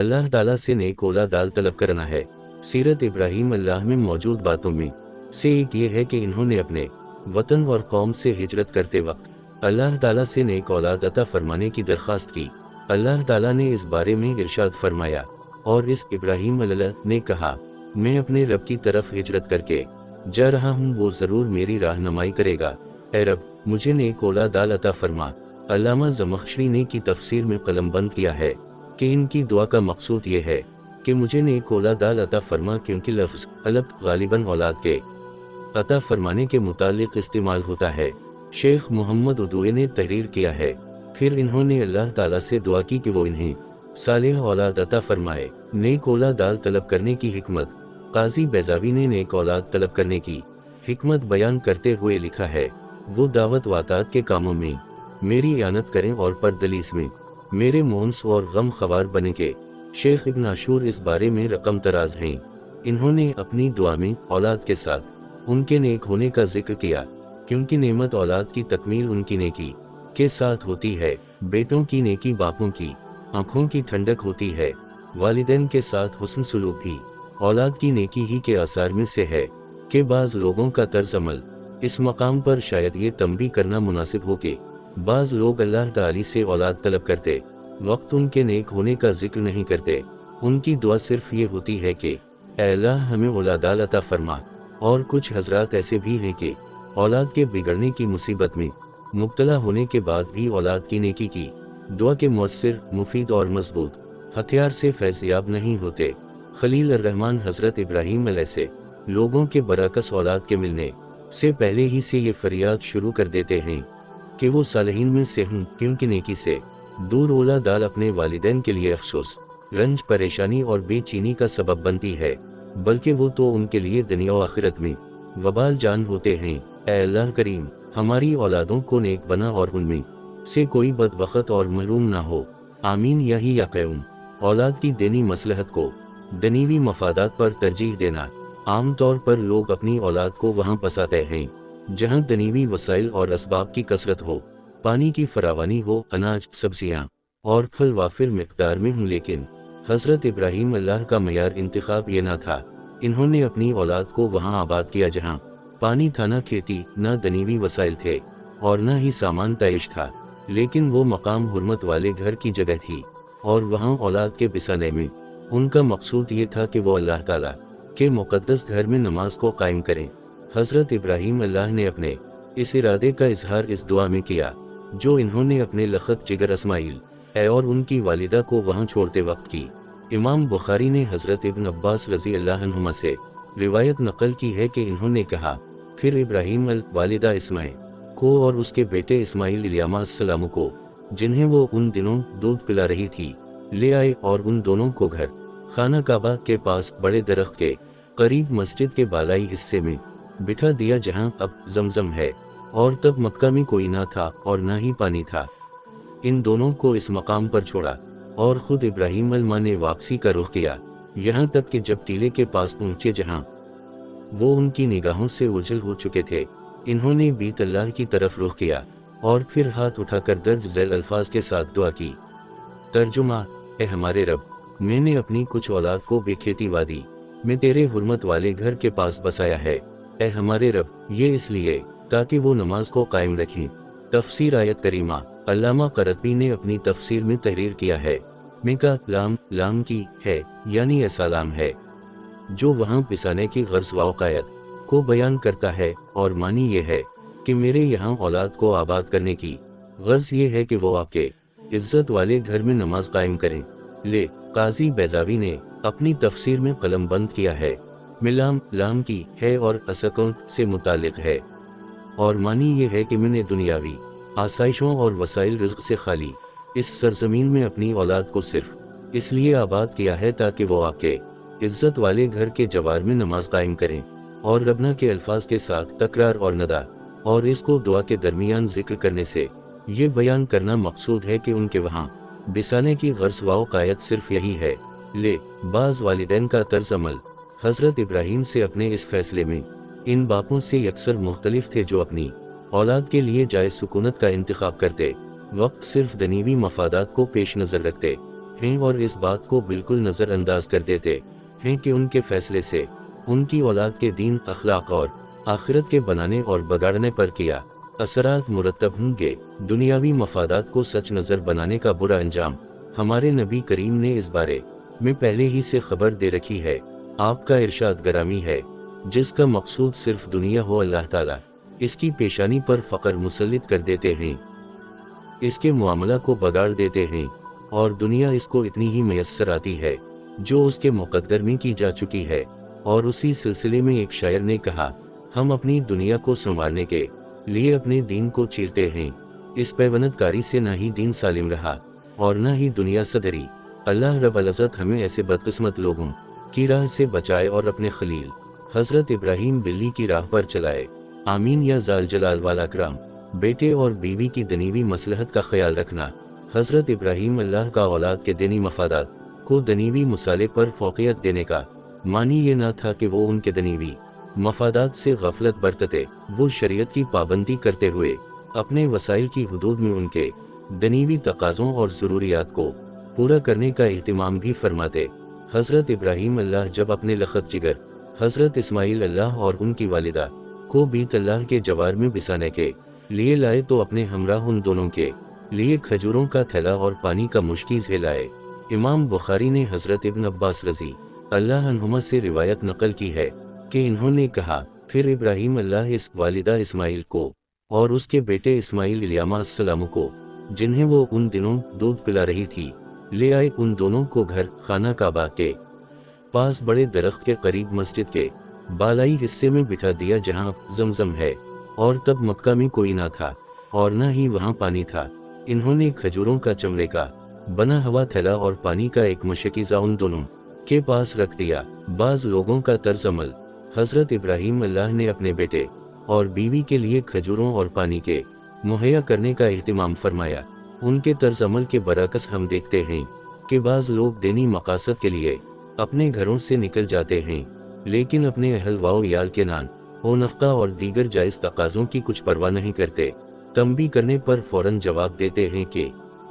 अल्लाह ताला से नेक औलाद तलब करना है। सीरत इब्राहीम अल्लाह में मौजूद बातों में से एक ये है कि इन्होंने अपने वतन और कौम से हिजरत करते वक्त अल्लाह ताला से नेक औलाद अता फरमाने की दरख्वास्त की। अल्लाह ताला ने इस बारे में इरशाद फरमाया, और इस इब्राहीम अलैहि ने कहा, मैं अपने रब की तरफ हिजरत करके जा रहा हूँ, वो ज़रूर मेरी राहनुमाई करेगा। ए रब, मुझे नेक औलाद अता फरमा। अल्लामा ज़मख़शरी ने की तफसीर में कलमबंद किया है कि इनकी दुआ का मकसूद ये है कि मुझे नेक औलाद अता फरमा, क्योंकि लफ्ज़ अलग गालिबन औलाद के अता फरमाने के मुतालिक इस्तेमाल होता है। शेख मोहम्मद उदूए ने तहरीर किया है। फिर इन्होंने अल्लाह ताला से दुआ की कि वो इन्हें सालेह औलाद अता फरमाए। नेक औलाद तलब करने की हिकमत। काजी बैज़ावी ने नेक औलाद तलब करने की हिकमत बयान करते हुए लिखा है, वो दावत वातात के कामों में मेरी इयानत करें और परदलीस में मेरे मोन्स और गम खवार बने के। शेख इब्न आशूर इस बारे में रकम तराज हैं। इन्होंने अपनी दुआ में औलाद के साथ उनके नेक होने का जिक्र किया, क्योंकि नेमत औलाद की तकमील उनकी नेकी के साथ होती है। बेटों की नेकी बापों की आंखों की ठंडक होती है। वालिदैन के साथ हुस्न सलूक भी औलाद की नेकी ही के आसार में से है कि बाज़ लोगों का तर्ज अमल। इस मकाम पर शायद ये तंबी करना मुनासिब हो कि बाज़ लोग अल्लाह ताला से औलाद तलब करते वक्त उनके नेक होने का जिक्र नहीं करते। उनकी दुआ सिर्फ ये होती है कि ऐ अल्लाह हमें औलाद अता फरमा। और कुछ हजरात ऐसे भी हैं कि औलाद के बिगड़ने की मुसीबत में मुब्तला होने के बाद भी औलाद की नेकी की दुआ के मुअस्सिर, मुफीद और मजबूत हथियार से फैज़याब नहीं होते। खलील अर्रहमान हज़रत इब्राहीम अलैहि से लोगों के बरअक्स औलाद के मिलने से पहले ही से ये फरियाद शुरू कर देते हैं कि वो सालिहीन में से हूँ, क्योंकि नेकी से दूर औलाद अपने वालिदैन के लिए अफसोस, रंज, परेशानी और बेचैनी का सबब बनती है, बल्कि वो तो उनके लिए दुनिया और आखिरत में वबाल जान होते हैं। ऐ अल्लाह करीम, हमारी औलादों को नेक बना और उनमें से कोई बदबख्त और महरूम ना हो। आमीन। यही यक़ून। औलाद की दीनी मसलहत को दुनियावी मफादात पर तरजीह देना। आम तौर पर लोग अपनी औलाद को वहाँ बसाते हैं जहाँ दुनियावी वसाइल और असबाब की कसरत हो, पानी की फरावानी हो, अनाज, सब्जियाँ और फल वाफिर मिक़दार में हों। लेकिन हज़रत इब्राहीम अल्लाह का मयार इंतखाब ये ना था। इन्होंने अपनी औलाद को वहाँ आबाद किया जहाँ पानी था, ना खेती, ना दुनियावी वसाइल थे और ना ही सामान तैश था, लेकिन वो मकाम हुर्मत वाले घर की जगह थी। और वहाँ औलाद के बिसाने में उनका मकसूद ये था कि वो अल्लाह ताला के मुक़द्दस घर में नमाज को कायम करें। हज़रत इब्राहीम अल्लाह ने अपने इस इरादे का इजहार इस दुआ में किया जो इन्होंने अपने लखत जिगर इस्माइल और उनकी वालिदा को वहाँ छोड़ते वक्त की। इमाम बुखारी ने हज़रत इब्न अब्बास रज़ी अल्लाह अन्हुमा से रिवायत नकल की है कि इन्होंने कहा, फिर इब्राहीम वालिदा इस्माइल को और उसके बेटे इस्माइल इल्यामास्सलाम को, जिन्हें वो उन दिनों दूध पिला रही थी, ले आए और उन दोनों को घर खाना काबा के पास बड़े दरख्त के करीब मस्जिद के बालाई हिस्से में बिठा दिया जहाँ अब जमजम है, और तब मक्का में कोई ना था और ना ही पानी था। इन दोनों को इस मकाम पर छोड़ा और खुद इब्राहीम ने वापसी का रुख किया, यहाँ तक कि जब टीले के पास पहुँचे जहाँ वो उनकी निगाहों से उजल हो चुके थे, इन्होंने बीत अल्लाह की तरफ रुख किया और फिर हाथ उठाकर दर्ज झैल अल्फाज के साथ दुआ की। तर्जुमा। ए हमारे रब, मैंने अपनी कुछ औलाद को बेखेती वादी में तेरे हुर्मत वाले घर के पास बसाया है। ए हमारे रब, ये इसलिए ताकि वो नमाज को कायम रखें। तफसीर आयत करीमा। अल्लामा क़रतबी ने अपनी तफसीर में तहरीर किया है, में का लाम की है, यानी ऐसा लाम है जो वहाँ पिसाने की गर्ज़ वाक़यात को बयान करता है, और मानी ये है कि मेरे यहाँ औलाद को आबाद करने की गर्ज़ ये है कि वो आपके इज्जत वाले घर में नमाज कायम करें। ले काजी बैज़ावी ने अपनी तफसीर में कलम बंद किया है, मिलाम लाम की है और असकों से मुतालिक है, और मानी ये है कि मैंने दुनियावी आसाइशों और वसाइल रिज़्क़ से खाली इस सरजमीन में अपनी औलाद को सिर्फ इसलिए आबाद किया है ताकि वो आपके इज्जत वाले घर के जवार में नमाज कायम करें। और रबना के अल्फाज के साथ तकरार और नदा और इसको दुआ के दरमियान जिक्र करने से ये बयान करना मकसूद है कि उनके वहाँ बिसाने की गर्ज़ वाक़यात सिर्फ यही है। ले बाज़ वालिदैन का तर्ज अमल हज़रत इब्राहीम से अपने इस फैसले में इन बापों से यकसर मुख्तलिफ थे जो अपनी औलाद के लिए जाए सुकूनत का इंतखाब करते वक्त सिर्फ दुनियावी मफादात को पेश नज़र रखते ہیں اور اس بات کو بالکل نظر انداز کر دیتے ہیں کہ ان کے فیصلے سے ان کی اولاد کے دین، اخلاق اور آخرت کے بنانے اور بگاڑنے پر کیا اثرات مرتب ہوں گے۔ دنیاوی مفادات کو سچ نظر بنانے کا برا انجام ہمارے نبی کریم نے اس بارے میں پہلے ہی سے خبر دے رکھی ہے۔ آپ کا ارشاد گرامی ہے، جس کا مقصود صرف دنیا ہو، اللہ تعالیٰ اس کی پیشانی پر فقر مسلط کر دیتے ہیں، اس کے معاملہ کو بگاڑ دیتے ہیں، اور دنیا اس کو اتنی ہی میسر آتی ہے جو اس کے مقدر میں کی جا چکی ہے۔ اور اسی سلسلے میں ایک شاعر نے کہا، ہم اپنی دنیا کو سنوارنے کے لیے اپنے دین کو چیرتے ہیں، اس پیوند کاری سے نہ ہی دین سالم رہا اور نہ ہی دنیا صدری۔ اللہ رب العزت ہمیں ایسے بدقسمت لوگوں کی راہ سے بچائے اور اپنے خلیل حضرت ابراہیم بلی کی راہ پر چلائے، آمین یا ذال جلال والاکرام۔ بیٹے اور بیوی کی دنیوی مصلحت کا خیال رکھنا۔ حضرت ابراہیم اللہ کا اولاد کے دینی مفادات کو دنیوی مصالحے پر فوقیت دینے کا معنی یہ نہ تھا کہ وہ ان کے دنیوی مفادات سے غفلت برتتے، وہ شریعت کی پابندی کرتے ہوئے اپنے وسائل کی حدود میں ان کے دنیوی تقاضوں اور ضروریات کو پورا کرنے کا اہتمام بھی فرماتے۔ حضرت ابراہیم اللہ جب اپنے لخت جگر حضرت اسماعیل اللہ اور ان کی والدہ کو بیت اللہ کے جوار میں بسانے کے لیے لائے تو اپنے ہمراہ ان دونوں کے لیے کھجوروں کا تھیلا اور پانی کا مشکیز لائے۔ امام بخاری نے حضرت ابن عباس رضی اللہ عنہما سے روایت نقل کی ہے کہ انہوں نے کہا، پھر ابراہیم اللہ اس والدہ اسماعیل کو اور اس کے بیٹے اسماعیل علیہما السلام کو، جنہیں وہ ان دنوں دودھ پلا رہی تھی، لے آئے۔ ان دونوں کو گھر خانہ کعبہ کے پاس بڑے درخت کے قریب مسجد کے بالائی حصے میں بٹھا دیا جہاں زمزم ہے، اور تب مکہ میں کوئی نہ تھا اور نہ ہی وہاں پانی تھا۔ انہوں نے کھجوروں کا چمڑے کا بنا ہوا تھیلا اور پانی کا ایک مشکیزہ ان دونوں کے پاس رکھ دیا۔ بعض لوگوں کا طرز عمل، حضرت ابراہیم اللہ نے اپنے بیٹے اور بیوی کے لیے کھجوروں اور پانی کے مہیا کرنے کا اہتمام فرمایا۔ ان کے طرز عمل کے برعکس ہم دیکھتے ہیں کہ بعض لوگ دینی مقاصد کے لیے اپنے گھروں سے نکل جاتے ہیں، لیکن اپنے اہل و عیال کے نان و نفقہ اور دیگر جائز تقاضوں کی کچھ پرواہ نہیں کرتے۔ تنبیہ کرنے پر فوراً جواب دیتے ہیں کہ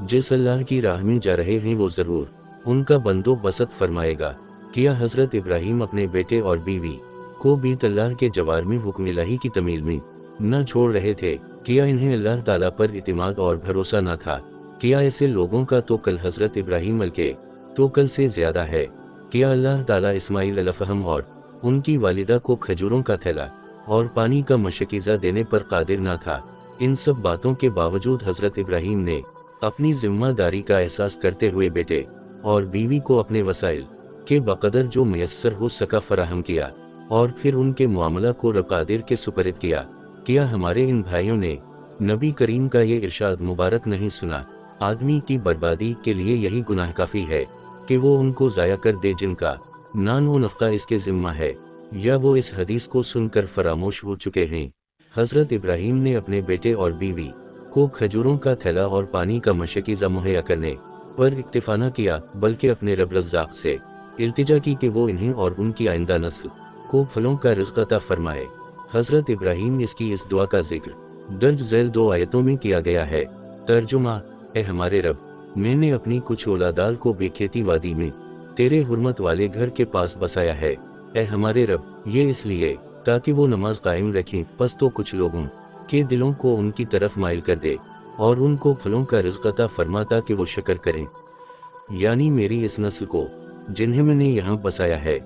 جس اللہ کی راہ میں جا رہے ہیں وہ ضرور ان کا بندوبست فرمائے گا۔ کیا حضرت ابراہیم اپنے بیٹے اور بیوی کو بیت اللہ کے جوار میں حکم الہی کی تعمیل میں نہ چھوڑ رہے تھے؟ کیا انہیں اللہ تعالیٰ پر اعتماد اور بھروسہ نہ تھا؟ کیا ایسے لوگوں کا توکل حضرت ابراہیم کے توکل سے زیادہ ہے؟ کیا اللہ تعالیٰ اسماعیل علیہ السلام اور ان کی والدہ کو کھجوروں کا تھیلا اور پانی کا مشکیزہ دینے پر قادر نہ تھا؟ ان سب باتوں کے باوجود حضرت ابراہیم نے اپنی ذمہ داری کا احساس کرتے ہوئے بیٹے اور بیوی کو اپنے وسائل کے بقدر جو میسر ہو سکا فراہم کیا، اور پھر ان کے معاملہ کو رب قادر کے سپرد کیا۔ کیا ہمارے ان بھائیوں نے نبی کریم کا یہ ارشاد مبارک نہیں سنا، آدمی کی بربادی کے لیے یہی گناہ کافی ہے کہ وہ ان کو ضائع کر دے جن کا نان و نفقہ اس کے ذمہ ہے، یا وہ اس حدیث کو سن کر فراموش ہو چکے ہیں۔ حضرت ابراہیم نے اپنے بیٹے اور بیوی کو کھجوروں کا تھیلا اور پانی کا مشکیزہ مہیا کرنے پر اکتفا نہ کیا، بلکہ اپنے رب رزاق سے التجا کی کہ وہ انہیں اور ان کی آئندہ نسل کو پھلوں کا رزق عطا فرمائے۔ حضرت ابراہیم اس کی اس دعا کا ذکر درج ذیل 2 آیتوں میں کیا گیا ہے۔ ترجمہ: اے ہمارے رب، میں نے اپنی کچھ اولادال کو بے کھیتی وادی میں تیرے حرمت والے گھر کے پاس بسایا ہے۔ اے ہمارے رب، یہ اس لیے تاکہ وہ نماز قائم رکھیں، پس تو کچھ لوگوں کے دلوں کو ان کی طرف مائل کر دے اور ان کو پھلوں کا رزق عطا فرماتا کہ وہ شکر کریں، یعنی میری اس نسل کو جنہیں میں نے یہاں بسایا ہے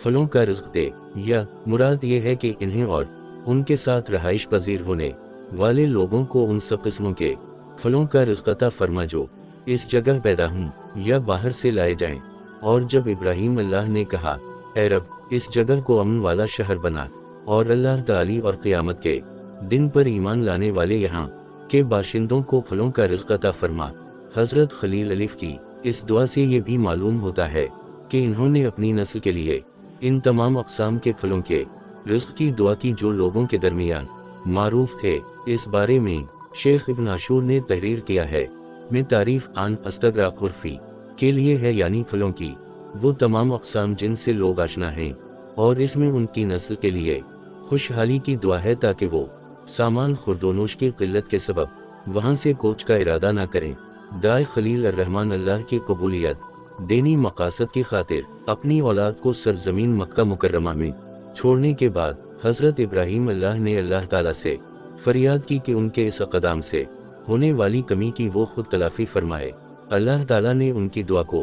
پھلوں کا رزق دے۔ یا مراد یہ ہے کہ انہیں اور ان کے ساتھ رہائش پذیر ہونے والے لوگوں کو ان سب قسموں کے پھلوں کا رزق عطا فرما جو اس جگہ پیدا ہوں یا باہر سے لائے جائیں۔ اور جب ابراہیم اللہ نے کہا، اے رب، اس جگہ کو امن والا شہر بنا اور اللہ تعالی اور قیامت کے دن پر ایمان لانے والے یہاں کے باشندوں کو پھلوں کا رزق عطا فرما، حضرت خلیل علیہ کی اس دعا سے یہ بھی معلوم ہوتا ہے کہ انہوں نے اپنی نسل کے لیے ان تمام اقسام کے پھلوں کے رزق کی دعا کی جو لوگوں کے درمیان معروف تھے۔ اس بارے میں شیخ ابن عاشور نے تحریر کیا ہے، میں تعریف عن استغراق عرفی کے لیے ہے، یعنی پھلوں کی وہ تمام اقسام جن سے لوگ آشنا ہیں، اور اس میں ان کی نسل کے لیے خوشحالی کی دعا ہے تاکہ وہ سامان خوردونوش کی قلت کے سبب وہاں سے کوچ کا ارادہ نہ کریں۔ دعائے خلیل الرحمن اللہ کی قبولیت۔ दीनी मकासद की खातिर अपनी औलाद को सरजमीन मक्का मुकर्रमा में छोड़ने के बाद हजरत इब्राहीम ने अल्लाह ताला से फरियाद की कि उनके इस अक़दाम से होने वाली कमी की वो खुद तलाफी फरमाए। अल्लाह ताला ने उनकी दुआ को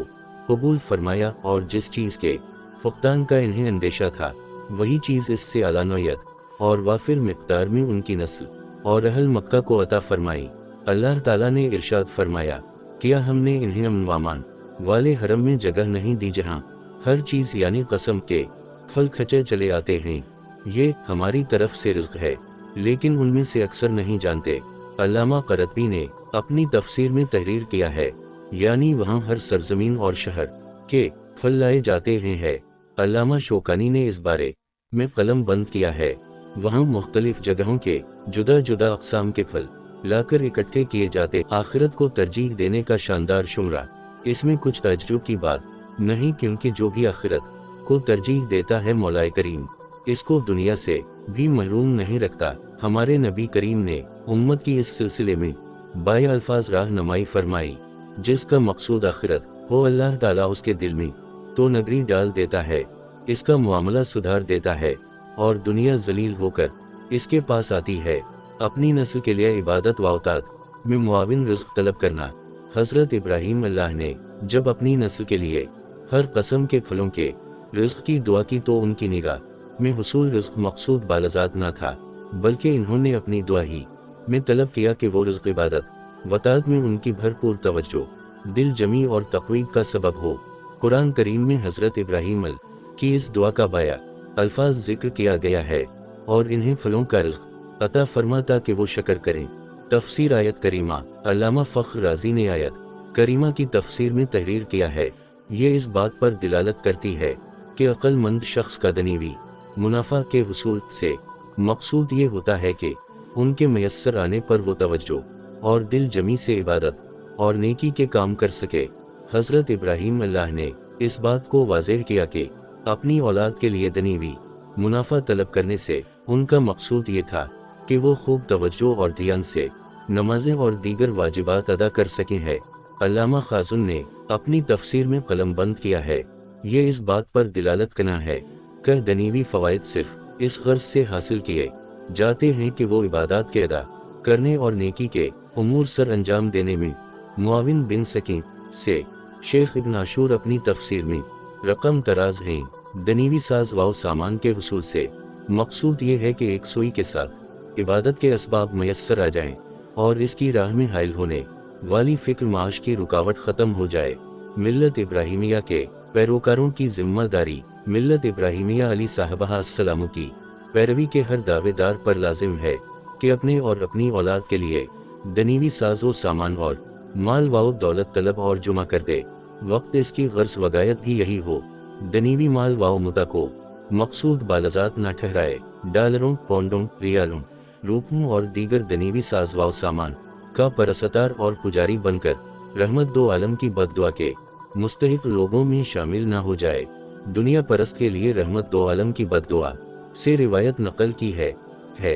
कबूल फरमाया और जिस चीज़ के फुक़दान का इन्हें अंदेशा था वही चीज़ इससे आला नौयत और वाफिर मिक़दार में उनकी नस्ल और अहल मक्का को अता फरमाई। अल्लाह ताला ने इरशाद फरमाया, क्या हमने इन्हें अमन व अमान वाले हरम में जगह नहीं दी जहाँ हर चीज़ यानी कसम के फल खचे चले आते हैं। ये हमारी तरफ से रिज़्क़ है, लेकिन उनमें से अक्सर नहीं जानते। अल्लामा क़रतबी ने अपनी तफसीर में तहरीर किया है, यानी वहाँ हर सरजमीन और शहर के फल लाए जाते हैं। अल्लामा शौकानी ने इस बारे में कलम बंद किया है, वहाँ मुख्तलिफ जगहों के जुदा जुदा अक़साम के फल लाकर इकट्ठे किए जाते। आखिरत को तरजीह देने का शानदार शुमरा, इसमें कुछ तअज्जुब की बात नहीं, क्योंकि जो भी आखिरत को तरजीह देता है मौलाए करीम इसको दुनिया से भी महरूम नहीं रखता। हमारे नबी करीम ने उम्मत की इस सिलसिले में बाय अल्फाज राहनुमाई फरमाई, जिसका मकसूद आखिरत हो अल्लाह ताला उसके दिल में तो नगरी डाल देता है, इसका मुआमला सुधार देता है और दुनिया जलील होकर इसके पास आती है। अपनी नस्ल के लिए इबादत व औताद में मुआविन रिज़्क़ तलब करना। हज़रत इब्राहीम ने जब अपनी नस्ल के लिए हर कसम के फलों के रिज़्क़ की दुआ की तो उनकी निगाह में हुसूल रिज़्क़ मकसूद बालजात न था, बल्कि इन्होंने अपनी दुआ ही में तलब किया कि वो रिज़्क़ इबादत वताद में उनकी भरपूर तवज्जो, दिल जमी और तक़वीद का सबब हो। कुरान करीम में हज़रत इब्राहीम की इस दुआ का बाया अल्फाज जिक्र किया गया है और इन्हें फलों का रिज़्क़ अता फरमाता कि वो शक्र करें। तफसीर आयत करीमा, अल्लामा फ़ख्र राज़ी ने आयत करीमा की तफसीर में तहरीर किया है, ये इस बात पर दिलालत करती है कि अक्लमंद शख्स का दनीवी मुनाफा के हुसूल से मकसूद ये होता है कि उनके मयस्सर आने पर वो तवज्जो और दिल जमी से इबादत और नेकी के काम कर सके। हज़रत इब्राहीम ने इस बात को वाज़ेह किया कि अपनी औलाद के लिए दनीवी मुनाफा तलब करने से उनका मकसूद ये था कि वो खूब तवज्जो और ध्यान से नमाजें और दीगर वाजिबात अदा कर सकें हैं। अल्लामा खाजुन ने अपनी तफसीर में कलम बंद किया है, ये इस बात पर दिलालत करना है कि दनीवी फ़वाइद सिर्फ इस गर्ज से हासिल किए जाते हैं कि वो इबादत के अदा करने और नेकी के उमूर सर अंजाम देने में मुआविन बिन सकें। से शेख इब्न आशूर अपनी तफसीर में रकम तराज हैं। दनीवी साज व सामान के हुसूल से मकसूद ये है कि एक सोई के साथ इबादत के असबाब मयस्सर आ जाएं और इसकी राह में हायल होने वाली फ़िक्र माश की रुकावट ख़त्म हो जाए। मिल्लत इब्राहिमिया के पैरोकारों की जिम्मेदारी मिल्लत इब्राहिमिया अली साहबा अस्सलाम की पैरवी के हर दावेदार पर लाजिम है कि अपने और अपनी औलाद के लिए दनीवी साजो सामान और माल व दौलत तलब और जुमा कर दे वक्त इसकी गर्ज वगायत भी यही हो। दनीवी माल व मुद्दा को मकसूद बालजात न ठहराए। डॉलरों, पौंडों, रियालों, रूपों और दीगर दनीवी साज व सामान का परसतार और पुजारी बनकर रहमत दो आलम की बद्दुआ के मुस्तहिक लोगों में शामिल न हो जाए। दुनिया परस्त के लिए रहमत दो आलम की बद्दुआ से रिवायत नकल की है।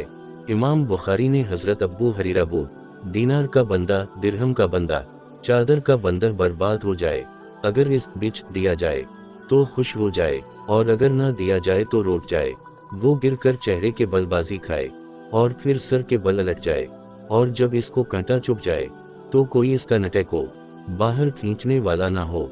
इमाम बुखारी ने हज़रत अब्बू हरीरा बो दीनार का बंदा, दिरहम का बंदा, चादर का बंदा बर्बाद हो जाए, अगर इस बिच दिया जाए तो खुश हो जाए और अगर ना दिया जाए तो रोट जाए। वो गिर कर चेहरे के बल बाजी खाए और फिर सर के बल अलट जाए, और जब इसको कांटा चुभ जाए तो कोई इसका नटे को बाहर खींचने वाला ना हो।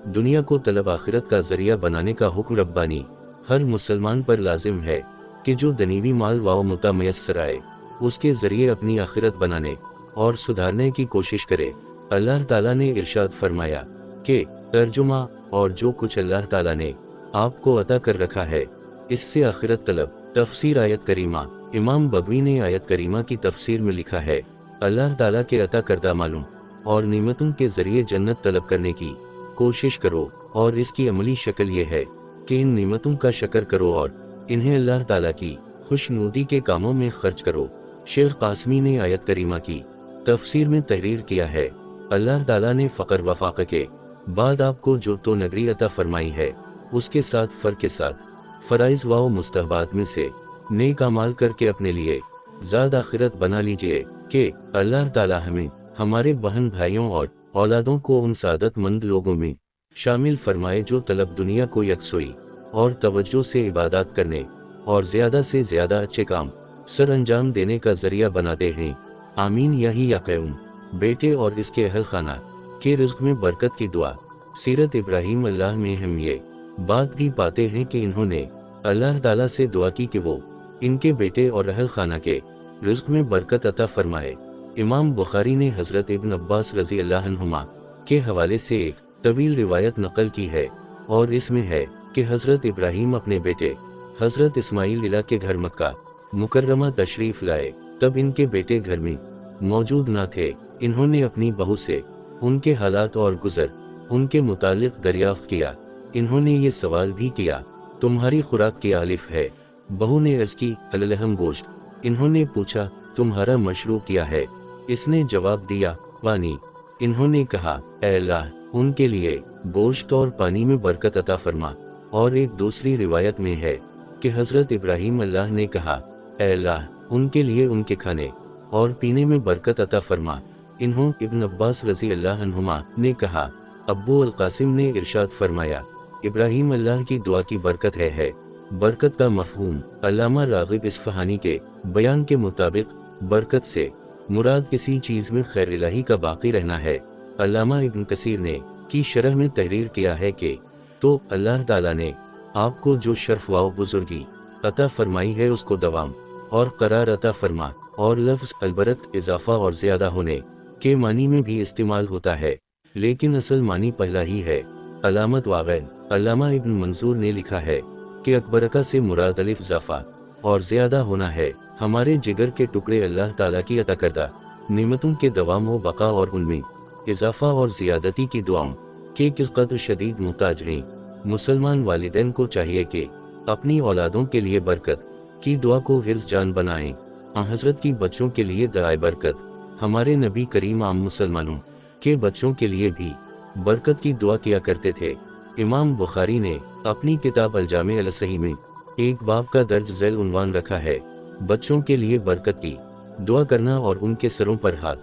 दुनिया को तलब आखिरत का जरिया बनाने का हुक्म रब्बानी हर मुसलमान पर लाजिम है कि जो दनीवी माल व मुता मयस्सर आए उसके जरिए अपनी आखिरत बनाने और सुधारने की कोशिश करे। अल्लाह ताला ने इरशाद फरमाया कि तर्जुमा और जो कुछ अल्लाह ताला ने आपको अता कर रखा है इससे आखिरत तलब। तफसीर आयत करीमा, इमाम बगवी ने आयत करीमा की तफसीर में लिखा है, अल्लाह ताला के अता करदा मालूम और नेमतों के जरिए जन्नत तलब करने की कोशिश करो, और इसकी अमली शक्ल ये है कि इन नेमतों का शक्र करो और इन्हें अल्लाह ताला की खुशनुदी के कामों में खर्च करो। शेख कासमी ने आयत करीमा की तफसीर में तहरीर किया है, अल्लाह ताला ने फ़क्र व फाक़े के बाद आपको जो तो नगरी अता फरमाई है उसके साथ फ़र्क के साथ फ़राइज़ व मुस्तहबात में से नेक अमाल करके अपने लिए ज़ाद आखिरत बना लीजिए कि अल्लाह ताला हमें, हमारे बहन भाइयों और औलादों को उन सादतमंद लोगों में शामिल फरमाए जो तलब दुनिया को यकसुई और तवज्जो से इबादत करने और ज़्यादा से ज़्यादा अच्छे काम सर अंजाम देने का ज़रिया बनाते हैं। आमीन। यही यक़ीन बेटे और इसके अहल खाना के रिज़्क़ में बरकत की दुआ। सीरत इब्राहीम अल्लाह में हम ये बात भी पाते हैं कि इन्होंने अल्लाह ताला से दुआ की कि वो इनके बेटे और अहल खाना के रिज़्क़ में बरकत अता फरमाए। इमाम बुखारी ने हज़रत इब्न अब्बास रज़ी अल्लाह अन्हुमा के हवाले से एक तवील रिवायत नकल की है और इसमें है कि हज़रत इब्राहीम अपने बेटे हज़रत इस्माईल इला के घर मक्का मुकर्रमा तशरीफ़ लाए। तब इनके बेटे घर में मौजूद न थे। इन्होंने अपनी बहू से उनके हालात और गुज़र उनके मुतालिक दरियाफ्त किया। इन्होंने ये सवाल भी किया, तुम्हारी खुराक क्या आलिफ है? बहू ने अर्ज़ की, अलहम गोश्त। इन्होंने पूछा, तुम्हारा मशरूब क्या है? इसने जवाब दिया, पानी। इन्होंने कहा, ऐ अल्लाह, उनके लिए गोश्त और पानी में बरकत अता फरमा। और एक दूसरी रिवायत में है कि हज़रत इब्राहीम अल्लाह ने कहा, ऐ अल्लाह, उनके लिए उनके खाने और पीने में बरकत अता फरमा। इन्हों इब्न अब्बास रज़ी अल्लाह अन्हुमा ने कहा, अब्बू अल कासिम ने इरशाद फरमाया, इब्राहीम अल्लाह की दुआ की बरकत है। बरकत का मफ़हूम अल्लामा राग़िब इस्फ़हानी के बयान के मुताबिक बरकत से मुराद किसी चीज़ में खैर इलाही का बाकी रहना है। अल्लामा इब्न कसीर ने की शरह में तहरीर किया है कि तो अल्लाह ताला ने आपको जो शर्फ व बुजुर्गी अता फरमाई है उसको दवाम और करार अता फरमा। और लफ्ज़ अलबरत इजाफा और ज़्यादा होने के मानी में भी इस्तेमाल होता है, लेकिन असल मानी पहला ही है। अलामत वाग़ैन अल्लामा इब्न मंसूर ने लिखा है कि अकबरका से मुराद अलिफ इजाफा और ज़्यादा होना है। हमारे जिगर के टुकड़े अल्लाह ताला की अता करदा नेमतों के दवाम व बका और उनमें इजाफा और ज़ियादती की दुआओं के किस कदर शदीद मुहताज हैं। मुसलमान वालिदैन को चाहिए कि अपनी औलादों के लिए बरकत की दुआ को हिर्ज़ जान बनाएं। हज़रत की बच्चों के लिए दुआए बरकत, हमारे नबी करीम आम मुसलमानों के बच्चों के लिए भी बरकत की दुआ किया करते थे। इमाम बुखारी ने अपनी किताब अल-जामे अल-सही में एक बाब का दर्ज झैल उन्वान रखा है, बच्चों के लिए बरकत की दुआ करना और उनके सरों पर हाथ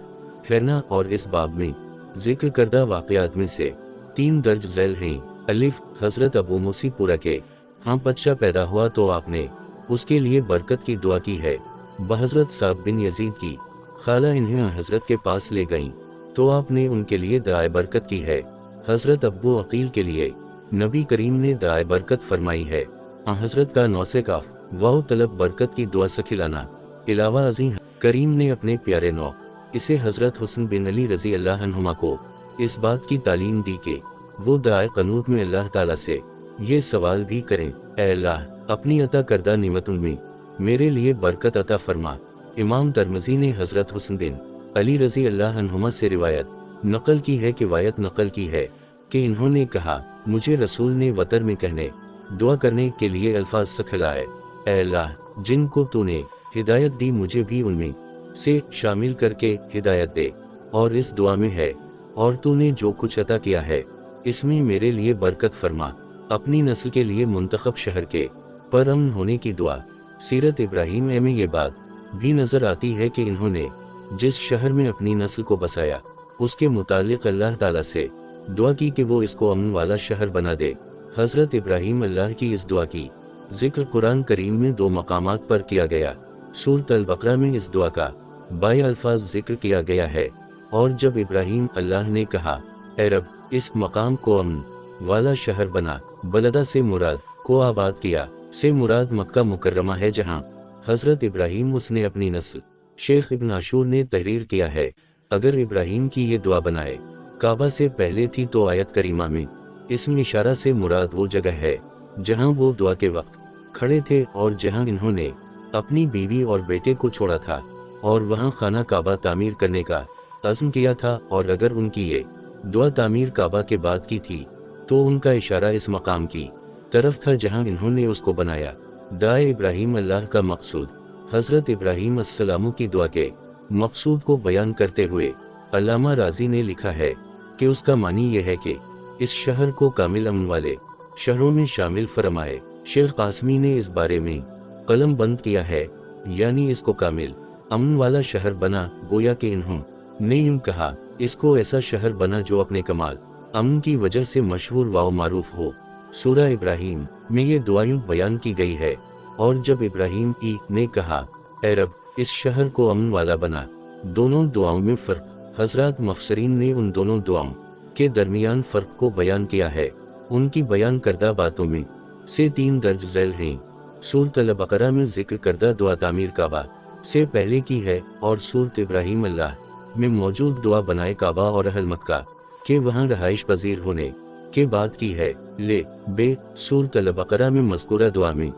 फेरना। और इस बाब में जिक्र करदा वाक़यात में से 3 दर्ज झैल हैं। अलिफ, हज़रत अबू मूसीपुरा के हाँ बच्चा पैदा हुआ तो आपने उसके लिए बरकत की दुआ की है। बहज़रत साब बिन यजीद की खाला इन्हें हज़रत के पास ले गईं तो आपने उनके लिए दुआए बरकत की है। हज़रत अब्बू अकील के लिए नबी करीम ने दुआए बरकत फरमाई है। हज़रत का नौसे काफ वाह तलब बरकत की दुआ से खिलाना। इलावा अज़ीम करीम ने अपने प्यारे नौ इसे हज़रत हुस्न बिन अली रज़ी अल्लाह अन्हुमा को इस बात की तालीम दी कि वो दुआए क़नूत में अल्लाह ताला से ये सवाल भी करें, ऐ अल्लाह, अपनी अता करदा निमतों में मेरे लिए बरकत अता फरमा। इमाम तिरमिज़ी ने हज़रत हुस्न बिन अली रज़ी अल्लाह अन्हुमा से रिवायत नकल की है कि इन्होंने कहा, मुझे रसूल ने वतर में कहने दुआ करने के लिए अल्फाज सिखलाए, ऐ अल्लाह, जिनको तूने हिदायत दी मुझे भी उनमें से शामिल करके हिदायत दे। और इस दुआ में है, और तूने जो कुछ अता किया है इसमें मेरे लिए बरकत फरमा। अपनी नस्ल के लिए मुंतखब शहर के पर अमन होने की दुआ। सीरत इब्राहीम में ये बात भी नज़र आती है कि इन्होंने जिस शहर में अपनी नस्ल को बसाया उसके मुतालिक अल्लाह ताला से दुआ की कि वो इसको अमन वाला शहर बना दे। हज़रत इब्राहीम अल्लाह की इस दुआ की जिक्र कुरान करीम में 2 मकामात पर किया गया। सूरत अल बकरा में इस दुआ का 22 अल्फाज जिक्र किया गया है। और जब इब्राहीम अल्लाह ने कहा, ऐ रब, इस मकाम को अमन वाला शहर बना, बलदा से मुराद को आबाद किया से मुराद मक्का मुकर्रमा है जहाँ हज़रत इब्राहीम उसने अपनी नस्ल। शेख इब्न आशूर ने तहरीर किया है, अगर इब्राहीम की ये दुआ बनाए काबा से पहले थी तो आयत करीमा में इसमें इशारा से मुराद वो जगह है जहाँ वो दुआ के वक्त खड़े थे और जहाँ इन्होंने अपनी बीवी और बेटे को छोड़ा था और वहाँ खाना काबा तामीर करने का अज़्म किया था। और अगर उनकी ये दुआ तामीर काबा के बाद की थी तो उनका इशारा इस मकाम की तरफ था जहाँ इन्होंने उसको बनाया। दुआए इब्राहीम अल्लाह का मकसूद। हज़रत इब्राहीम अस्सलामु की दुआ के मकसूद को बयान करते हुए अल्लामा राज़ी ने लिखा है कि उसका मानी यह है कि इस शहर को कामिल अमन वाले शहरों में शामिल फरमाए। शेख कासमी ने इस बारे में कलम बंद किया है, यानी इसको कामिल अमन वाला शहर बना, गोया कि इन्होंने यूं कहा, इसको ऐसा शहर बना जो अपने कमाल अमन की वजह से मशहूर व मारूफ हो। सूरह इब्राहिम में ये दुआ यूं बयान की गई है, और जब इब्राहिम ई ने कहा, ऐ रब, इस शहर को अमन वाला बना। दोनों दुआओं में फ़र्क। हज़रत मुफस्सिरीन ने उन दोनों दुआओं के दरमियान फ़र्क को बयान किया है। उनकी बयान करदा बातों में से 3 दर्ज झैल हैं। सूरत अल-बक़रा में जिक्र करदा दुआ तामीर काबा से पहले की है, और सूरत इब्राहिम अल्लाह में मौजूद दुआ बनाए काबा और अहल मक्का के वहाँ रहाइश पजीर होने के बाद की है। ले बे सूरत अल-बक़रा में मज़कूरा दुआ में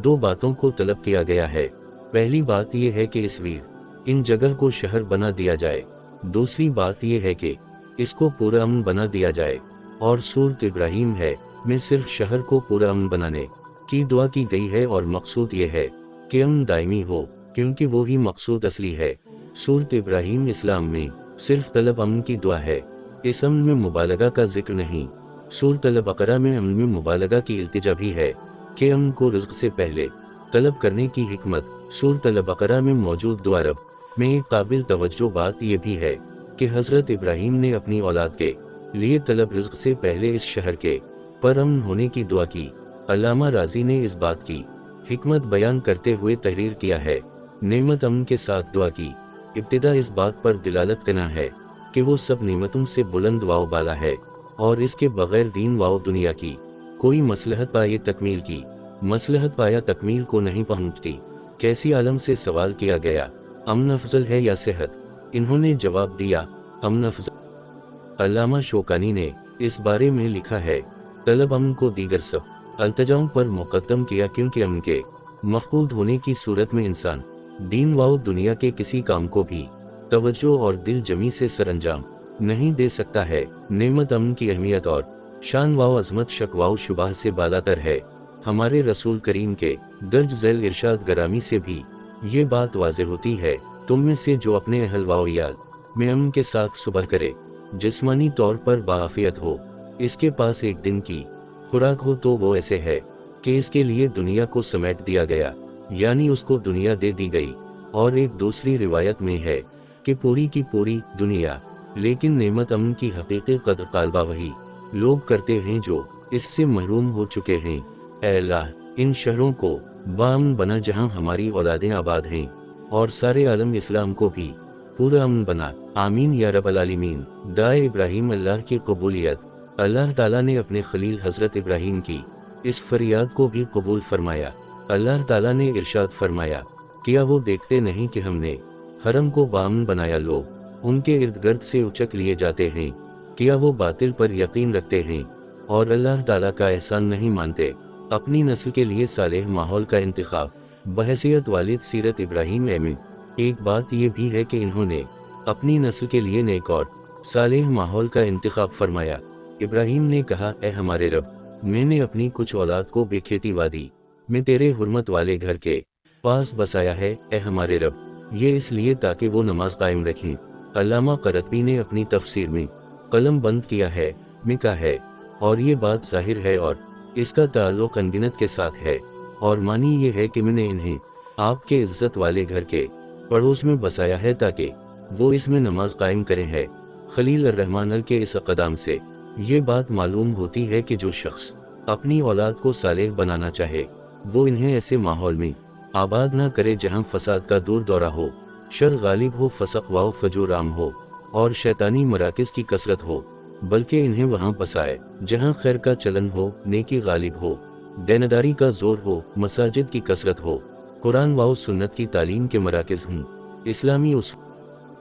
2 बातों को तलब किया गया है। पहली बात यह है कि इस वीर इन जगह को शहर बना दिया जाए। दूसरी बात यह है कि इसको पूरा अमन बना दिया जाए। और सूरत इब्राहिम है में सिर्फ शहर को पूरा अमन बनाने की दुआ की गई है, और मकसूद ये है कि अमन दायमी हो, क्योंकि वो ही मकसूद असली है। सूरत इब्राहिम इस्लाम में सिर्फ तलब अमन की दुआ है, इस अमन में मुबालगा का जिक्र नहीं। सूरत अल-बक़रा में अमन में मुबालगा की इल्तिजा भी है कि अमन को रिज़्क़ से पहले तलब करने की हिकमत। सूरत अल-बक़रा में मौजूद दुआ रब में एक काबिल तवज्जो बात यह भी है कि हज़रत इब्राहिम ने अपनी औलाद के लिए तलब रिज़्क़ से पहले इस शहर के पर अमन होने की दुआ की। अल्लामा राज़ी ने इस बात की हिकमत बयान करते हुए तहरीर किया है, नेमत अमन के साथ दुआ की इब्तिदा इस बात पर दिलालत करना है कि वो सब नेमतों से बुलंद वाव बाला है, और इसके बगैर दीन वाव दुनिया की कोई मसलहत पाए तकमील की मसलहत पाया तकमील को नहीं पहुँचती। कैसी आलम से सवाल किया गया, अमन अफजल है या सेहत? इन्होंने जवाब दिया, अमन अफजल। अल्लामा शौकानी ने इस बारे में लिखा है, तलब अमन को दीगर सब अल्तजाओं पर मुकद्दम किया, क्योंकि अमन के मफकूद होने की सूरत में इंसान दीन व दुनिया के किसी काम को भी तवज्जो और दिल जमी से सरअंजाम नहीं दे सकता है। नेमत अमन की अहमियत और शान व अजमत शक व शुबाह से बालातर है। हमारे रसूल करीम के दर्ज झैल इरशाद गरामी से भी ये बात वाज़े होती है, तुम में से जो अपने अहल व इयाल में अमन के साथ सुबह करे, जिस्मानी तौर पर बाआफियत हो, इसके पास एक दिन की खुराक हो, तो वो ऐसे है कि इसके लिए दुनिया को समेट दिया गया, यानी उसको दुनिया दे दी गई। और एक दूसरी रिवायत में है कि पूरी की पूरी दुनिया। लेकिन नेमत अमन की हकीकी कदर तालबा वही लोग करते हैं जो इससे महरूम हो चुके हैं। ऐ अल्लाह, इन शहरों को बाअमन बना जहां हमारी औलादें आबाद हैं, और सारे आलम इस्लाम को भी पूरा अमन बना। आमीन या रब्बल आलमीन। दाए इब्राहिम अल्लाह की कबूलियत। अल्लाह ताला ने अपने खलील हज़रत इब्राहिम की इस फरियाद को भी कबूल फरमाया। अल्लाह ताला ने इरशाद फरमाया, क्या वो देखते नहीं कि हमने हरम को बाअमन बनाया, लोग उनके इर्द गिर्द से उचक लिए जाते हैं, क्या वो बातिल पर यकीन रखते हैं और अल्लाह ताला का एहसान नहीं मानते। अपनी नस्ल के लिए सालेह माहौल का इंतखाब। बहैसियत वालिद सीरत इब्राहिम में एक बात यह भी है कि इन्होंने अपनी नस्ल के लिए नेक और सालेह माहौल का इंतखाब फरमाया। इब्राहिम ने कहा, ए हमारे रब, मैंने अपनी कुछ औलाद को बेखेती वादी में तेरे हुर्मत वाले घर के पास बसाया है। ए हमारे रब, ये इसलिए ताकि वो नमाज कायम रखें। अल्लामा करतबी ने अपनी तफसीर में कलम बंद किया है में कहा है, और ये बात जाहिर है और इसका ताल्लुक अनगिनत के साथ है, और मानी ये है कि मैंने इन्हें आपके इज्जत वाले घर के पड़ोस में बसाया है ताकि वो इसमें नमाज कायम करें है। खलील अर्रहमान के इस अक़दाम से ये बात मालूम होती है कि जो शख्स अपनी औलाद को सालेह बनाना चाहे, वो इन्हें ऐसे माहौल में आबाद ना करे जहाँ फसाद का दूर दौरा हो, शर गालिब हो, फसक व फजूर आम हो और शैतानी मराकिज़ की कसरत हो, बल्कि इन्हें वहाँ बसाए जहाँ खैर का चलन हो, नेकी गालिब हो, देनदारी का जोर हो, मसाजिद की कसरत हो, कुरान व सुन्नत की तालीम के मराकिज़ हों, इस्लामी उसूल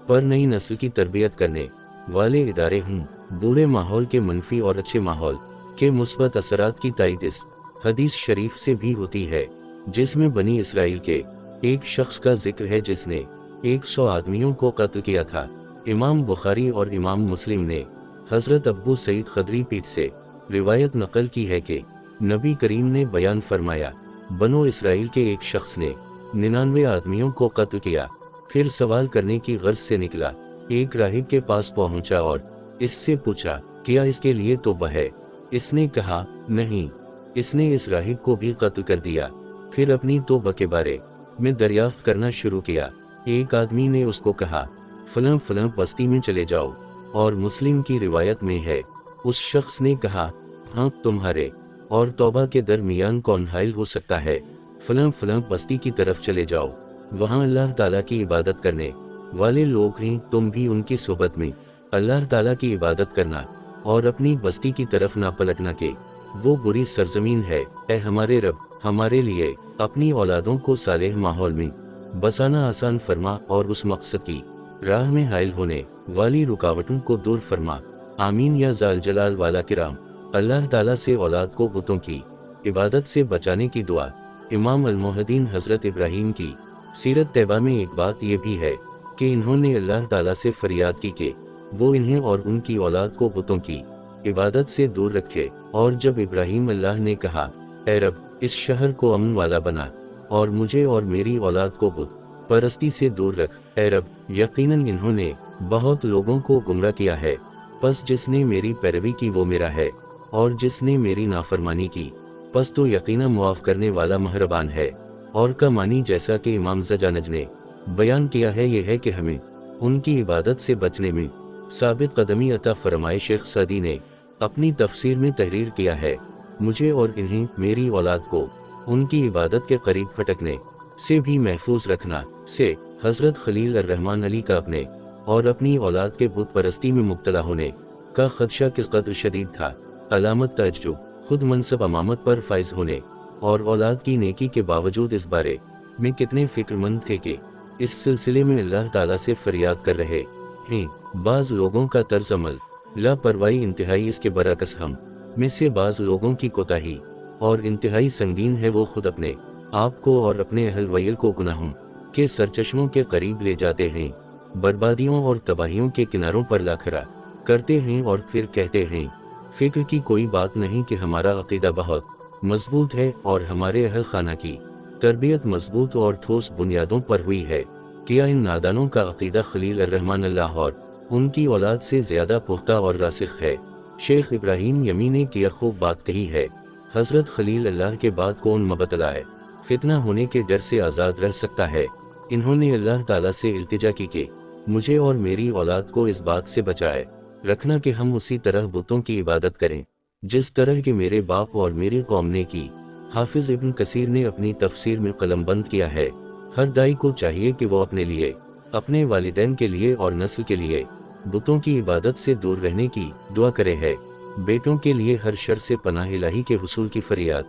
पर नई नस्ल की तरबियत करने वाले इदारे हों, बुरे माहौल के मनफी और अच्छे माहौल के मुस्बत असरात की तायद इस हदीस शरीफ से भी होती है, जिसमें बनी इसराइल के एक शख्स का जिक्र है जिसने 100 आदमियों को कत्ल किया था। इमाम बुखारी और इमाम मुस्लिम ने हज़रत अबू सईद खदरी पीठ से रिवायत नकल की है कि नबी करीम ने बयान फरमाया, बनो इसराइल के एक शख्स ने 99 आदमियों को कत्ल किया, फिर सवाल करने की गर्ज से निकला, एक राहिब के पास पहुंचा और इससे पूछा, क्या इसके लिए तौबा है? इसने कहा, नहीं। इसने इस राहिब को भी कत्ल कर दिया। फिर अपनी तौबा के बारे में दरियाफ्त करना शुरू किया। एक आदमी ने उसको कहा, फलां फलां बस्ती में चले जाओ, और मुस्लिम की रिवायत में है, उस शख्स ने कहा, हाँ, तुम्हारे और तौबा के दरमियान कौन हाइल हो सकता है? फलां फलां बस्ती की तरफ चले जाओ, वहाँ अल्लाह ताला की इबादत करने वाले लोग हैं, तुम भी उनकी सोबत में अल्लाह ताला की इबादत करना और अपनी बस्ती की तरफ ना पलटना के वो बुरी सरजमीन है। ए हमारे रब, हमारे लिए अपनी औलादों को सालेह माहौल में बसाना आसान फरमा और उस मकसद की राह में हाइल होने वाली रुकावटों को दूर फरमा। आमीन या जाल जलाल वाला किराम। अल्लाह ताला से औलाद को बुतों की इबादत से बचाने की दुआ। इमाम अल-मुहद्दीन हज़रत इब्राहीम की सीरत तैयबा में एक बात यह भी है कि इन्होंने अल्लाह ताला से फरियाद की कि वो इन्हें और उनकी औलाद को बुतों की इबादत से दूर रखे। और जब इब्राहीम अल्लाह ने कहा, ऐ रब, इस शहर को अमन वाला बना और मुझे और मेरी औलाद को बुत परस्ती से दूर रख। ऐ रब, यकीनन इन्होंने बहुत लोगों को गुमराह किया है, बस जिसने मेरी पैरवी की वो मेरा है, और जिसने मेरी नाफरमानी की बस तो यकीनन मुआफ करने वाला मेहरबान है। और का मानी जैसा कि इमाम ज़जानज ने बयान किया है, ये है कि हमें उनकी इबादत से बचने में साबित कदमी अता फरमाए। शेख सदी ने अपनी तफसीर में तहरीर किया है, मुझे और इन्हें, मेरी औलाद को उनकी इबादत के करीब फटकने से भी महफूज रखना से हज़रत खलील अर्रहमान अली का अपने और अपनी औलाद के बुत परस्ती में मुब्तला होने का खदशा किस कदर शदीद था। अलामत तअज्जुब, खुद मनसब अमामत पर फाइज होने और औलाद की नेकी के बावजूद इस बारे में कितने फिक्रमंद थे कि इस सिलसिले में अल्लाह ताला से फरियाद कर रहे हैं। बाज़ लोगों का तर्ज अमल लापरवाही इंतहाई, इसके बरअक्स हम में से बाज़ लोगों की कोताही और इंतहाई संगीन है। वो खुद अपने आप को और अपने अहल वयल को गुनाहों के सरचश्मों के करीब ले जाते हैं, बर्बादियों और तबाहियों के किनारों पर ला खड़ा करते हैं और फिर कहते हैं, फिक्र की कोई बात नहीं कि हमारा अकीदा बहुत मजबूत है और हमारे अहल खाना की तरबियत मजबूत और ठोस बुनियादों पर हुई है। क्या इन नादानों का अकीदा खलील अर्रहमान अल्लाह और उनकी औलाद से ज्यादा पुख्ता और रासिख है? शेख इब्राहीम यमी ने किया खूब बात कही है। हजरत खलील अल्लाह के बाद कौन मबतला है फितना होने के डर से आज़ाद रह सकता है? इन्होंने अल्लाह ताला से इल्तिजा की कि मुझे और मेरी औलाद को इस बात से बचाए रखना कि हम उसी तरह बुतों की इबादत करें जिस तरह के मेरे बाप और मेरी कौम ने की। हाफिज इब्न कसीर ने अपनी तफसीर में कलमबंद किया है, हर दाई को चाहिए कि वो अपने लिए, अपने वालिदैन के लिए और नस्ल के लिए बुतों की इबादत से दूर रहने की दुआ करे है। बेटों के लिए हर शर से पनाह इलाही के हुसूल की फरियाद।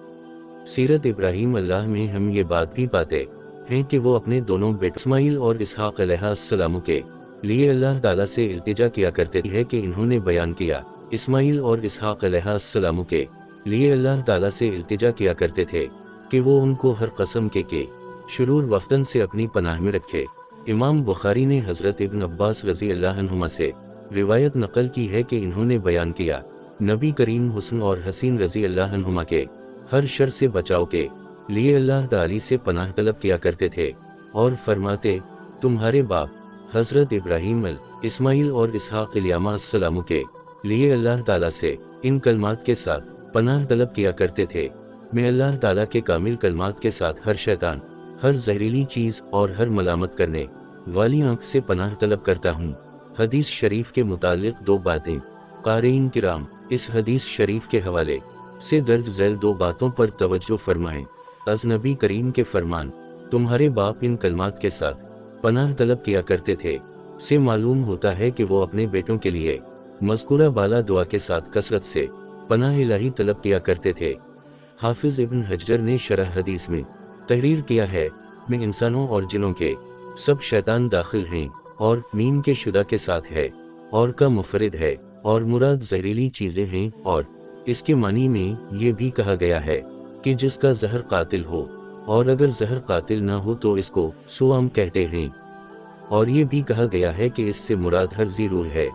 सीरत इब्राहीम अल्लाह में हम ये बात भी पाते हैं कि वो अपने दोनों बेटे इस्माइल और इसहाक अलैहिस्सलाम के लिए अल्लाह ताला से इल्तिजा किया करते हैं कि इन्होंने बयान किया, इस्माइल और इसहाक अलैहिस्सलाम के लिए अल्लाह ताला से इल्तिजा किया करते थे कि वो उनको हर कसम के शुरूर वफ्तन से अपनी पनाह में रखे। इमाम बुखारी ने हज़रत इब्न अब्बास रज़ी अल्लाह अन्हुमा से रिवायत नकल की है कि इन्होंने बयान किया, नबी करीम हुस्न और हसीन रज़ी अल्लाह अन्हुमा के हर शर से बचाव के लिए अल्लाह ताला से पनाह तलब किया करते थे और फरमाते, तुम्हारे बाप हज़रत इब्राहीम इस्माइल और इसहाक अलैहिस्सलाम के लिए अल्लाह ताला से इन कलमात के साथ पनाह तलब किया करते थे, मैं अल्लाह ताला के कामिल कलमात के साथ हर शैतान, हर जहरीली चीज़ और हर मलामत करने वाली आंख से पनाह तलब करता हूँ। हदीस शरीफ के मुतालिक दो बातें। क़ारीन किराम, इस हदीस शरीफ के हवाले से दर्ज झैल दो बातों पर तवज्जो फरमाएं। अज़ नबी करीम के फरमान, तुम्हारे बाप इन कलमात के साथ पनाह तलब किया करते थे, से मालूम होता है कि वो अपने बेटों के लिए मज़कूरा बाला दुआ के साथ कसरत से पनाह इलाही तलब किया करते थे। हाफिज इब्न हजर ने शरह हदीस में तहरीर किया है, में इंसानों और जिनों के सब शैतान दाखिल हैं और मीम के शुदा के साथ है और का मुफरिद है और मुराद जहरीली चीजें हैं। और इसके मानी में ये भी कहा गया है कि जिसका जहर कातिल हो और अगर जहर कातिल ना हो तो इसको सुआम कहते हैं। और ये भी कहा गया है कि इससे मुराद हर ज़रूर है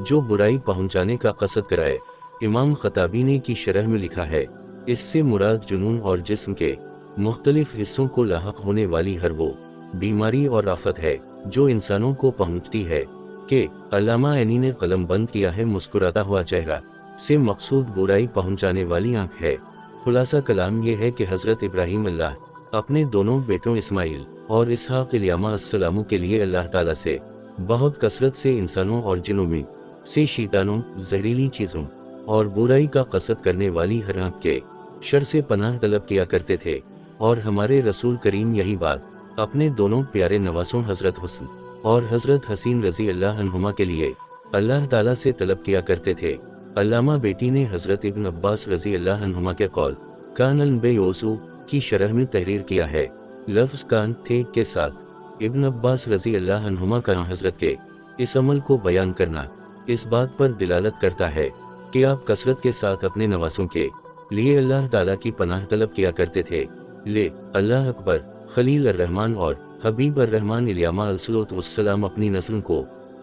जो बुराई पहुंचाने का कसद कराए। इमाम खताबी ने की शरह में लिखा है, इससे मुराद जुनून और जिस्म के मुख्तलिफ हिस्सों को लाहक होने वाली हर वो बीमारी और आफत है जो इंसानों को पहुंचती है। कि अल्लामा ऐनी ने कलम बंद किया है, मुस्कुराता हुआ चेहरा से मकसूद बुराई पहुंचाने वाली आंख है। खुलासा कलाम ये है कि हज़रत इब्राहीम अल्लाह अपने दोनों बेटों इस्माइल और इसहाक अलैहिस्सलाम के लिए अल्लाह ताला से बहुत कसरत से इंसानों और जिनों में से शैतानों, जहरीली चीज़ों और बुराई का कसद करने वाली हर आँख के शर से पनाह तलब किया करते थे। और हमारे रसूल करीम यही बात अपने दोनों प्यारे नवासों हजरत हुस्न और हजरत हसीन रजी अल्लाह अन्हुमा के लिए अल्लाह ताला से तलब किया करते थे। अल्लामा बेटी ने हजरत इब्न अब्बास रजी अल्लाह अन्हुमा के कौल कान अल बेयोसू की शरह में तहरीर किया है। लफ्ज़ कान थे के साथ इब्न अब्बास रजी अल्लाह अन्हुमा का हजरत के इस अमल को बयान करना इस बात पर दिलालत करता है कि आप कसरत के साथ अपने नवासों के लिए अल्लाह ताला की पनाह तलब किया करते थे। ले अल्लाह अकबर खलील अर्रहमान और हबीब अर्रहमान इलियामा अलैहिस्सलाम अपनी नस्ल को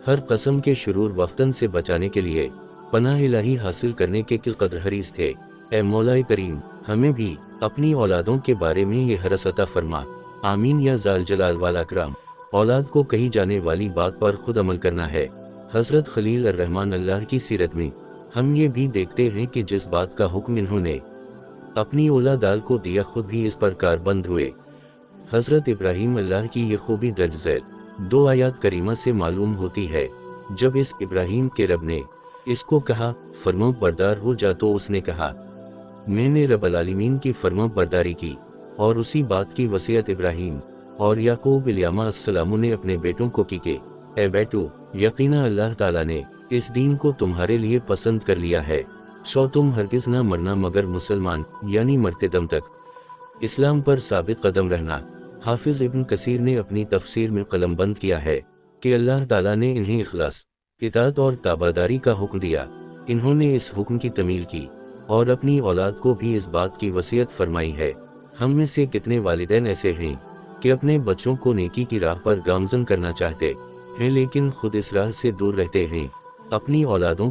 हर कसम के शुरूर वक्तन से बचाने के लिए पनाह इलाही हासिल करने के किस कदर हरीस थे। ए मौला करीम, हमें भी अपनी औलादों के बारे में ये हरस अता फरमा। आमीन या जाल जलाल वाला कराम। औलाद को कही जाने वाली बात पर खुद अमल करना है। हजरत खलील अर्रहमान अल्लाह की सीरत में हम ये भी देखते हैं कि जिस बात का हुक्म इन्होंने अपनी औलादाल को दिया खुद भी इस पर कारबंद हुए। हजरत इब्राहीम अल्लाह की ये खूबी दर्ज झैल 2 आयात करीमा से मालूम होती है। जब इस इब्राहीम के रब ने इसको कहा फर्मा बरदार हो जा, तो उसने कहा मैंने रब अल-आलमीन की फर्मा बरदारी की। और उसी बात की वसीयत इब्राहीम और याकूब इलियामा अस्सलामु ने अपने बेटों को की कि ए बेटो, यकीना अल्लाह ताला ने इस दीन को तुम्हारे लिए पसंद कर लिया है, सो तुम हरगिज ना मरना मगर मुसलमान, यानी मरते दम तक इस्लाम पर साबित कदम रहना। हाफिज इब्न कसीर ने अपनी तफसीर में कलमबंद किया है कि अल्लाह ताला ने इन्हें इखलास, इताअत और ताबादारी का हुक्म दिया। इन्होंने इस हुक्म की तमील की और अपनी औलाद को भी इस बात की वसीयत फरमाई है। हम में से कितने वालिदैन ऐसे हैं कि अपने बच्चों को नेकी की राह पर गामजन करना चाहते हैं, लेकिन खुद इस राह से दूर रहते हैं। अपनी औलादों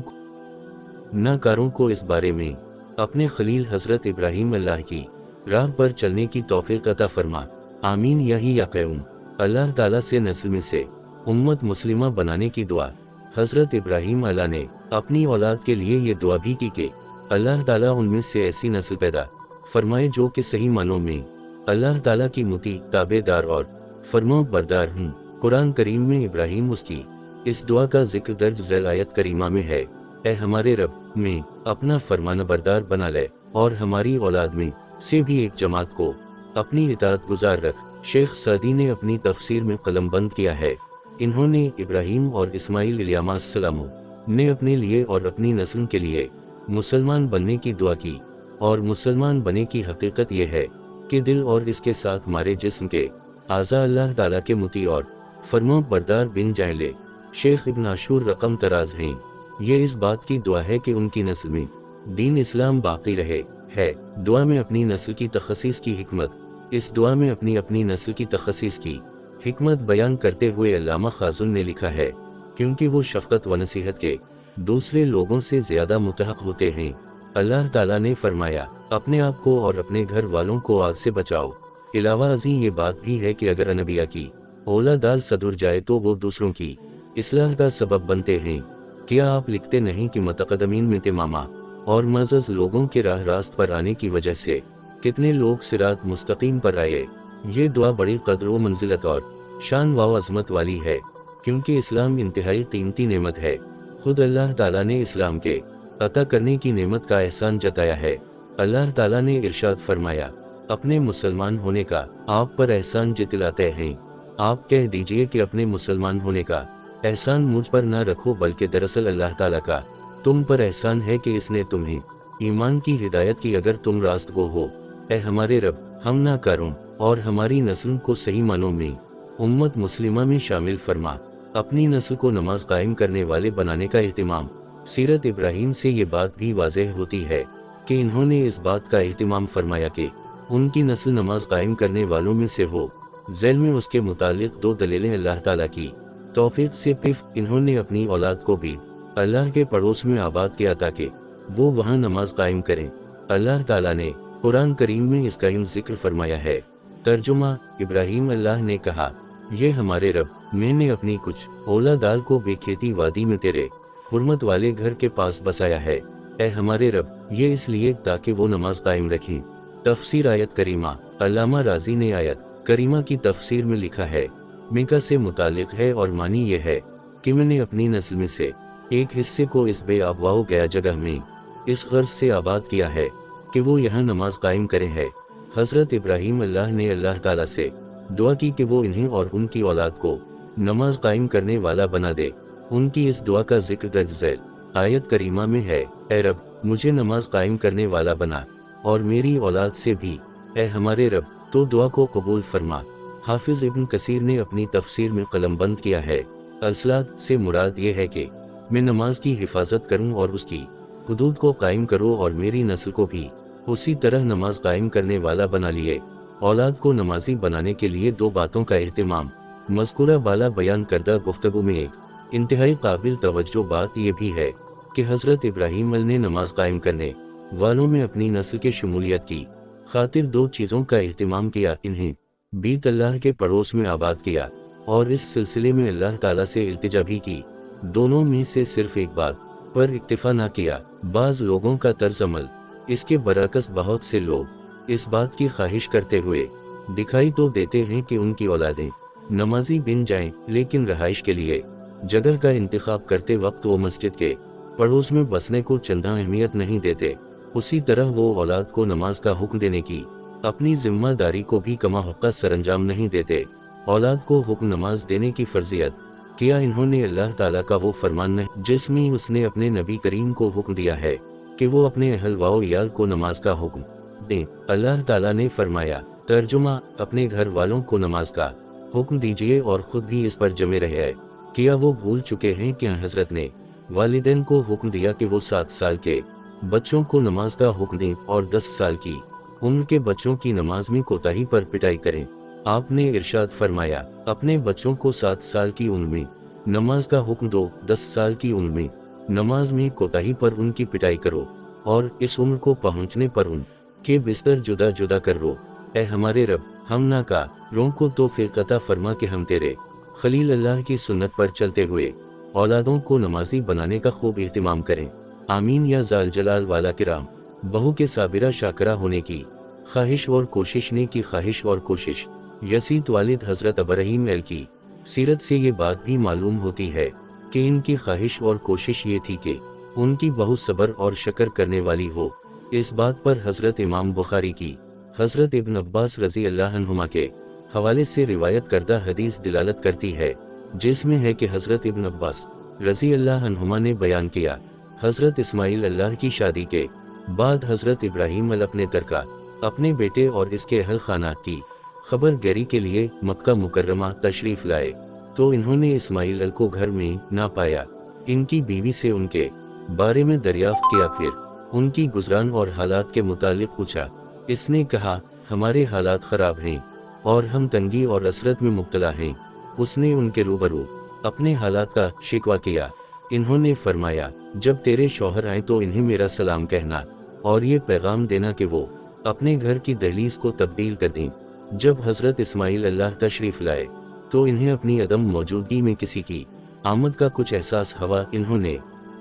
नाकारों को इस बारे में अपने खलील हजरत इब्राहीम अल्लाह की राह पर चलने की तौफीक अता फरमा। आमीन यही याक़ूम। अल्लाह ताला से नस्ल में से उम्मत मुस्लिमा बनाने की दुआ। हजरत इब्राहीम अल्लाह ने अपनी औलाद के लिए ये दुआ भी की कि अल्लाह ताला उनमें से ऐसी नस्ल पैदा फरमाए जो कि सही मानों में अल्लाह ताला की मुती, ताबेदार और फर्मा बरदार हूँ। कुरान करीम में इब्राहीम उसकी इस दुआ का जिक्र दर्ज झैल आयत करीमा में है। ए हमारे रब, में अपना फरमान बरदार बना ले और हमारी औलाद में से भी एक जमात को अपनी इताअत गुजार रख। शेख सादी ने अपनी तफसीर में कलमबंद किया है। इन्होंने इब्राहीम और इस्माइल इलियामा अस्सलामु ने अपने लिए और अपनी नस्ल के लिए मुसलमान बनने की दुआ की। और मुसलमान बने की हकीकत यह है कि दिल और इसके साथ हमारे जिस्म के आज़ा अल्लाह ताला के मुती और फर्मा बरदार बिन जाए ले। शेख इब्न आशूर रकम तराज हैं। ये इस बात की दुआ है कि उनकी नस्ल में दीन इस्लाम बाकी रहे। है दुआ में अपनी नस्ल की तखसीस की हिकमत। इस दुआ में अपनी अपनी नस्ल की तखसीस की हिकमत बयान करते हुए अल्लामा खाजुन ने लिखा है, क्योंकि वो शफ़क़त व नसीहत के दूसरे लोगों से ज़्यादा मुतहक़ होते हैं। अल्लाह ताला ने फरमाया, अपने आप को और अपने घर वालों को आग से बचाओ। इलावा अज़ीं ये बात भी है कि अगर अनबिया की औलादाल सदुर जाए तो वो दूसरों की इस्लाह का सबब बनते हैं। क्या आप लिखते नहीं कि मुतक़द्दमीन में तमामा और मज़ज़ लोगों के राह रास्त पर आने की वजह से कितने लोग सिरात मुस्तकीम पर आए। ये दुआ बड़ी कद्र व मंजिलत और शान व अज़मत वाली है, क्योंकि इस्लाम इंतहाई कीमती नेमत है। खुद अल्लाह ताला ने इस्लाम के अता करने की नेमत का एहसान जताया है। अल्लाह ताला ने इरशाद फरमाया, अपने मुसलमान होने का आप पर एहसान जतलाते हैं। आप कह दीजिए कि अपने मुसलमान होने का एहसान मुझ पर न रखो, बल्कि दरअसल अल्लाह ताला का तुम पर एहसान है कि इसने तुम्हें ईमान की हिदायत की अगर तुम रास्तगो हो। ए हमारे रब, हम ना करों और हमारी नस्ल को सही मानों में उम्मत मुस्लिमा में शामिल फरमा। अपनी नस्ल को नमाज कायम करने वाले बनाने का एहतिमाम। सीरत इब्राहीम से ये बात भी वाज़ेह होती है कि इन्होंने इस बात का एहतिमाम फरमाया कि उनकी नस्ल नमाज कायम करने वालों में से हो। झैल में उसके मुतालिक 2 दलीलें अल्लाह ताला की तौफीक से पिफ इन्होंने अपनी औलाद को भी अल्लाह के पड़ोस में आबाद किया ताकि वो वहाँ नमाज कायम करें। अल्लाह ताला ने कुरान करीम में इसका यूं जिक्र फरमाया है। तर्जुमा, इब्राहीम अल्लाह ने कहा, ये हमारे रब, मैंने अपनी कुछ औलादाल को बेखेती वादी में तेरे हुर्मत वाले घर के पास बसाया है। ए हमारे रब, ये इसलिए ताकि वो नमाज कायम रखें। तफसीर आयत करीमा। अल्लामा राजी ने आयत करीमा की तफसीर में लिखा है, मिका से मुतालिक है और मानी ये है कि मैंने अपनी नस्ल में से एक हिस्से को इस बेआबवाओ गया जगह में इस गर्ज से आबाद किया है कि वो यहाँ नमाज कायम करें है। हजरत इब्राहीम अल्लाह ने अल्लाह ताला से दुआ की कि वो इन्हें और उनकी औलाद को नमाज कायम करने वाला बना दे। उनकी इस दुआ का जिक्र दर्ज झैल आयत करीमा में है, ए रब मुझे नमाज कायम करने वाला बना और मेरी औलाद से भी, ए हमारे रब तो दुआ को कबूल फरमा। हाफिज इब्न कसीर ने अपनी तफसीर में कलमबंद किया है, अलसलात से मुराद ये है कि मैं नमाज की हिफाजत करूं और उसकी हुदूद को कायम करूं और मेरी नस्ल को भी उसी तरह नमाज कायम करने वाला बना लिए। औलाद को नमाजी बनाने के लिए दो बातों का एहतिमाम मज़कूरा बाला बयान करदा गुफ्तगू में एक इंतहाई काबिल तवज्जो बात यह भी है कि हज़रत इब्राहीम ने नमाज कायम करने वालों में अपनी नस्ल के शमूलियत की खातिर दो चीज़ों का एहतिमाम किया, इन्हें बीत अल्लाह के पड़ोस में आबाद किया और इस सिलसिले में अल्लाह ताला से इल्तिजा भी की। दोनों में से सिर्फ एक बात पर इक्तिफा ना किया। बाज लोगों का तर्ज अमल इसके बरअक्स बहुत से लोग इस बात की ख्वाहिश करते हुए दिखाई तो देते हैं कि उनकी औलादें नमाजी बन जाएं, लेकिन रहाइश के लिए जगह का इंतखाब करते वक्त वो मस्जिद के पड़ोस में बसने को चंदा अहमियत नहीं देते। उसी तरह वो औलाद को नमाज का हुक्म देने की अपनी जिम्मेदारी को भी कमा हक़ सरंजाम नहीं देते। औलाद को हुक्म नमाज देने की फर्जियत किया इन्होंने अल्लाह ताला का वो फरमान नहीं जिसमें उसने अपने नबी करीम को हुक्म दिया है कि वो अपने अहल व याल को नमाज का हुक्म दें। अल्लाह ताला ने फरमाया, तर्जुमा अपने घर वालों को नमाज का हुक्म दीजिए और खुद भी इस पर जमे रहे। क्या वो भूल चुके हैं कि हजरत ने वालिदैन को हुक्म दिया कि वो 7 साल के बच्चों को नमाज का हुक्म दें और 10 साल की उम्र के बच्चों की नमाज में कोताही पर पिटाई करें। आपने इरशाद फरमाया, अपने बच्चों को 7 साल की उम्र में नमाज का हुक्म दो, 10 साल की उम्र में नमाज में कोताही पर उनकी पिटाई करो और इस उम्र को पहुंचने पर उनके बिस्तर जुदा जुदा कर रो। ए हमारे रब हम ना का रों को तो फिर अता फरमा कि हम तेरे खलील अल्लाह की सुन्नत पर चलते हुए औलादों को नमाजी बनाने का खूब एहतिमाम करें। आमीन या जाल जलाल वाला किराम। बहू के साबिरा शाकरा होने की ख्वाहिश और कोशिश ने की ख्वाहिश और कोशिश। यसीद वालिद हजरत इब्राहीम की सीरत से ये बात भी मालूम होती है कि इनकी ख्वाहिश और कोशिश ये थी कि उनकी बहू सब्र और शक्र करने वाली हो। इस बात पर हजरत इमाम बुखारी की हजरत इब्न अब्बास रजी अल्लाह अन्हुमा के हवाले से रिवायत करदा हदीस दिलालत करती है, जिसमें है कि हजरत इब्न अब्बास रजी अल्लाह अन्हुमा ने बयान किया, हजरत इस्माइल अल्लाह की शादी के बाद हजरत इब्राहीम अपने तरका अपने बेटे और इसके अहल खाना की खबर गरी के लिए मक्का मुकर्रमा तशरीफ लाए तो इन्होंने इस्माइल को घर में ना पाया। इनकी बीवी से उनके बारे में दरियाफ्त किया, फिर उनकी गुजरान और हालात के मुतालिक पूछा। इसने कहा, हमारे हालात खराब हैं और हम तंगी और असरत में मुब्तला हैं। उसने उनके रूबरू अपने हालात का शिकवा किया। इन्होंने फरमाया, जब तेरे शौहर आए तो इन्हें मेरा सलाम कहना और ये पैगाम देना कि वो अपने घर की दहलीज को तब्दील कर दें। जब हजरत इस्माइल अल्लाह तशरीफ लाए तो इन्हें अपनी अदम मौजूदगी में किसी की आमद का कुछ एहसास हुआ। इन्होंने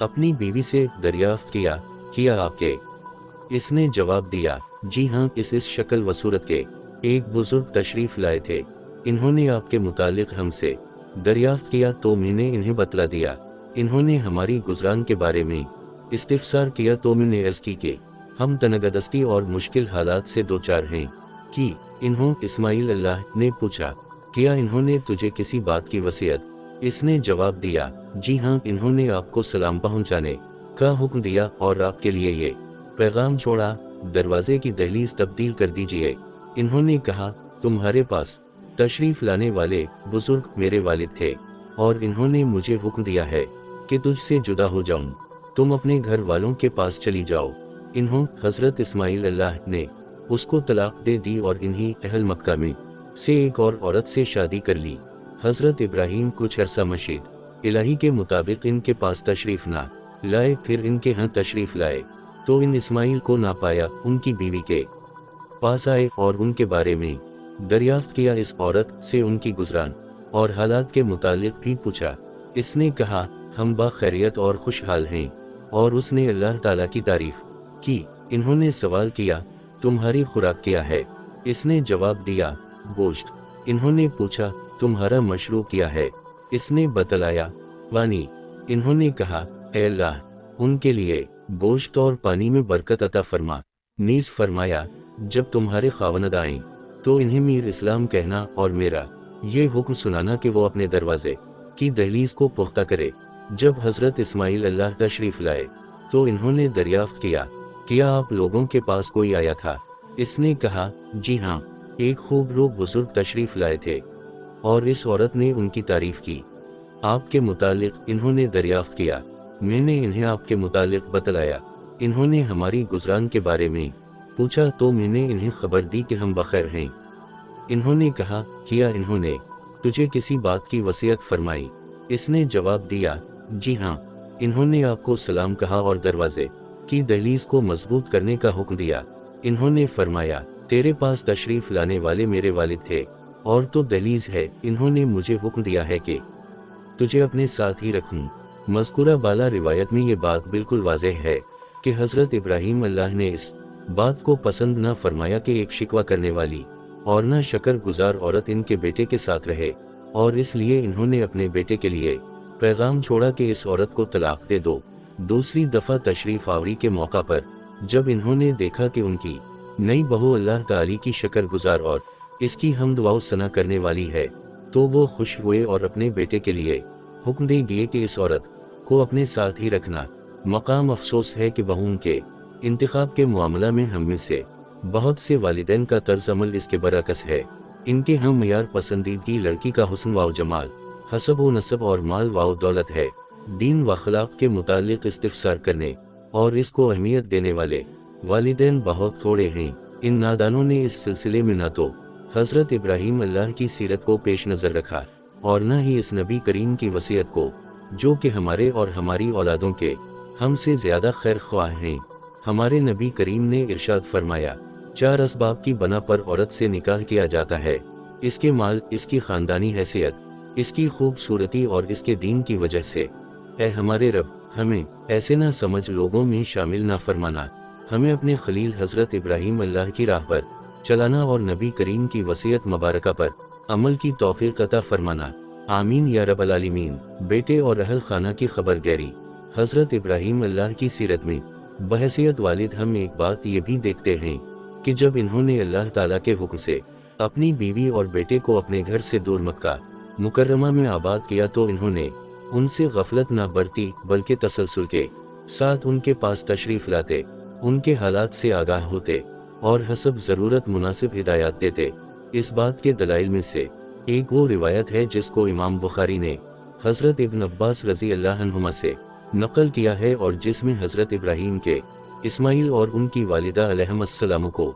अपनी बीवी से दरियाफ्त किया आपके? इसने जवाब दिया, जी हाँ, इस शक्ल व सूरत के एक बुजुर्ग तशरीफ लाए थे। इन्होंने आपके मुतालिक हमसे दरियाफ्त किया तो मैंने इन्हें बतला दिया। इन्होंने हमारी गुजरान के बारे में इस्तिफसार किया तो मैंने अर्ज की कि हम तनगदस्ती और मुश्किल हालात से दो चार हैं। कि इन्हों इस्माइल अल्लाह ने पूछा, क्या इन्होंने तुझे किसी बात की वसीयत? इसने जवाब दिया, जी हाँ, इन्होंने आपको सलाम पहुंचाने का हुक्म दिया और आपके लिए ये पैगाम छोड़ा, दरवाजे की दहलीज तब्दील कर दीजिए। इन्होंने कहा, तुम्हारे पास तशरीफ लाने वाले बुजुर्ग मेरे वालिद थे और इन्होंने मुझे हुक्म दिया है कि तुझसे जुदा हो जाऊं, तुम अपने घर वालों के पास चली जाओ। इन्हों हजरत इस्माइल अल्लाह ने उसको तलाक दे दी और इन्हीं अहल मक्का में से एक और औरत से शादी कर ली। हजरत इब्राहीम कुछ अरसा मशीद इलाही के मुताबिक इनके पास तशरीफ ना लाए, फिर इनके यहाँ तशरीफ लाए तो इन इस्माइल को ना पाया। उनकी बीवी के पास आए और उनके बारे में दरियाफ्त किया। इस औरत से उनकी गुजरान और हालात के मुतालिक भी पूछा। इसने कहा, हम बाखैरियत और खुशहाल हैं, और उसने अल्लाह ताला की तारीफ की। इन्होंने सवाल किया, तुम्हारी खुराक क्या है? इसने जवाब दिया, गोश्त। इन्होंने पूछा, तुम्हारा मशरूब क्या है? इसने बतलाया, पानी। इन्होंने कहा, ए अल्लाह, उनके लिए गोश्त और पानी में बरकत अता फरमा। नीज फरमाया, जब तुम्हारे खावनद आएं तो इन्हें मीर इस्लाम कहना और मेरा ये हुक्म सुनाना कि वो अपने दरवाजे की दहलीज को पुख्ता करे। जब हजरत इस्माइल अल्लाह तशरीफ लाए तो इन्होंने दरियाफ्त किया, क्या आप लोगों के पास कोई आया था? इसने कहा, जी हाँ, एक खूब रूह बुजुर्ग तशरीफ लाए थे। और इस औरत ने उनकी तारीफ की। आपके मुतालिक इन्होंने दरियाफ्त किया। मैंने इन्हें आपके मुतालिक बतलाया। इन्होंने हमारी गुजरान के बारे में पूछा तो मैंने इन्हें खबर दी कि हम बखैर हैं। इन्होंने कहा, क्या इन्होंने तुझे किसी बात की वसीयत फरमाई? इसने जवाब दिया, जी हाँ, इन्होंने आपको सलाम कहा और दरवाजे की दहलीज को मजबूत करने का हुक्म दिया। इन्होंने फरमाया, तेरे पास तशरीफ लाने वाले मेरे वालिद थे और तो दहलीज है, इन्होंने मुझे हुक्म दिया है कि तुझे अपने साथ ही रखूं। मज़कूरा बाला रिवायत में ये बात बिल्कुल वाज़ेह है कि हज़रत इब्राहीम अल्लाह ने इस बात को पसंद न फरमाया कि एक शिकवा करने वाली और न शकर गुजार औरत इनके बेटे के साथ रहे, और इसलिए इन्होंने अपने बेटे के लिए पैगाम छोड़ा कि इस औरत को तलाक दे दो। दूसरी दफ़ा तशरीफ आवरी के मौका पर जब इन्होंने देखा कि उनकी नई बहू अल्लाह ताली की शकर गुजार और इसकी हमद व सना करने वाली है, तो वो खुश हुए और अपने बेटे के लिए हुक्म दे दिए कि इस औरत को अपने साथ ही रखना। मकाम अफसोस है कि बहूओं के इंतखाब के मामला में हम में से बहुत से वालिदैन का तर्ज अमल इसके बरअक्स है। इनके हम मयार पसंदीदगी लड़की का हुस्न व जमाल, हसब व नसब और माल व दौलत है। दीन व अखलाक के मुतालिक इस्तिफसार करने और इसको अहमियत देने वाले वालिदैन बहुत थोड़े हैं। इन नादानों ने इस सिलसिले में न तो हज़रत इब्राहीम अल्लाह की सीरत को पेश नज़र रखा और न ही इस नबी करीम की वसीयत को, जो कि हमारे और हमारी औलादों के हमसे ज़्यादा खैर ख्वाह हैं। हमारे नबी करीम ने इरशाद फरमाया, 4 असबाब की बना पर औरत से निकाह किया जाता है, इसके माल, इसकी ख़ानदानी हैसियत, इसकी खूबसूरती और इसके दीन की वजह से। ऐ हमारे रब, हमें ऐसे ना समझ लोगों में शामिल ना फरमाना। हमें अपने खलील हज़रत इब्राहीम अल्लाह की राह पर चलाना और नबी करीम की वसीयत मुबारका पर अमल की तौफीक अता फरमाना। आमीन या रब्बल आलमीन। बेटे और अहल खाना की खबर गैरी। हज़रत इब्राहीम अल्लाह की सीरत में बहैसियत वालिद हम एक बात ये भी देखते हैं कि जब इन्होंने अल्लाह ताला के हुक्म से अपनी बीवी और बेटे को अपने घर से दूर मक्का मुकर्रमा में आबाद किया तो इन्होंने उनसे गफलत न बरती, बल्कि तसलसल के साथ उनके पास तशरीफ लाते, उनके हालात से आगाह होते और हसब ज़रूरत मुनासिब हिदायत देते। इस बात के दलाइल में से एक वो रिवायत है जिसको इमाम बुखारी ने हज़रत इब्न अब्बास रज़ी अल्लाह अन्हुमा से नकल किया है और जिसमें हज़रत इब्राहीम के इस्माइल और उनकी वालिदा अलैहिस्सलाम को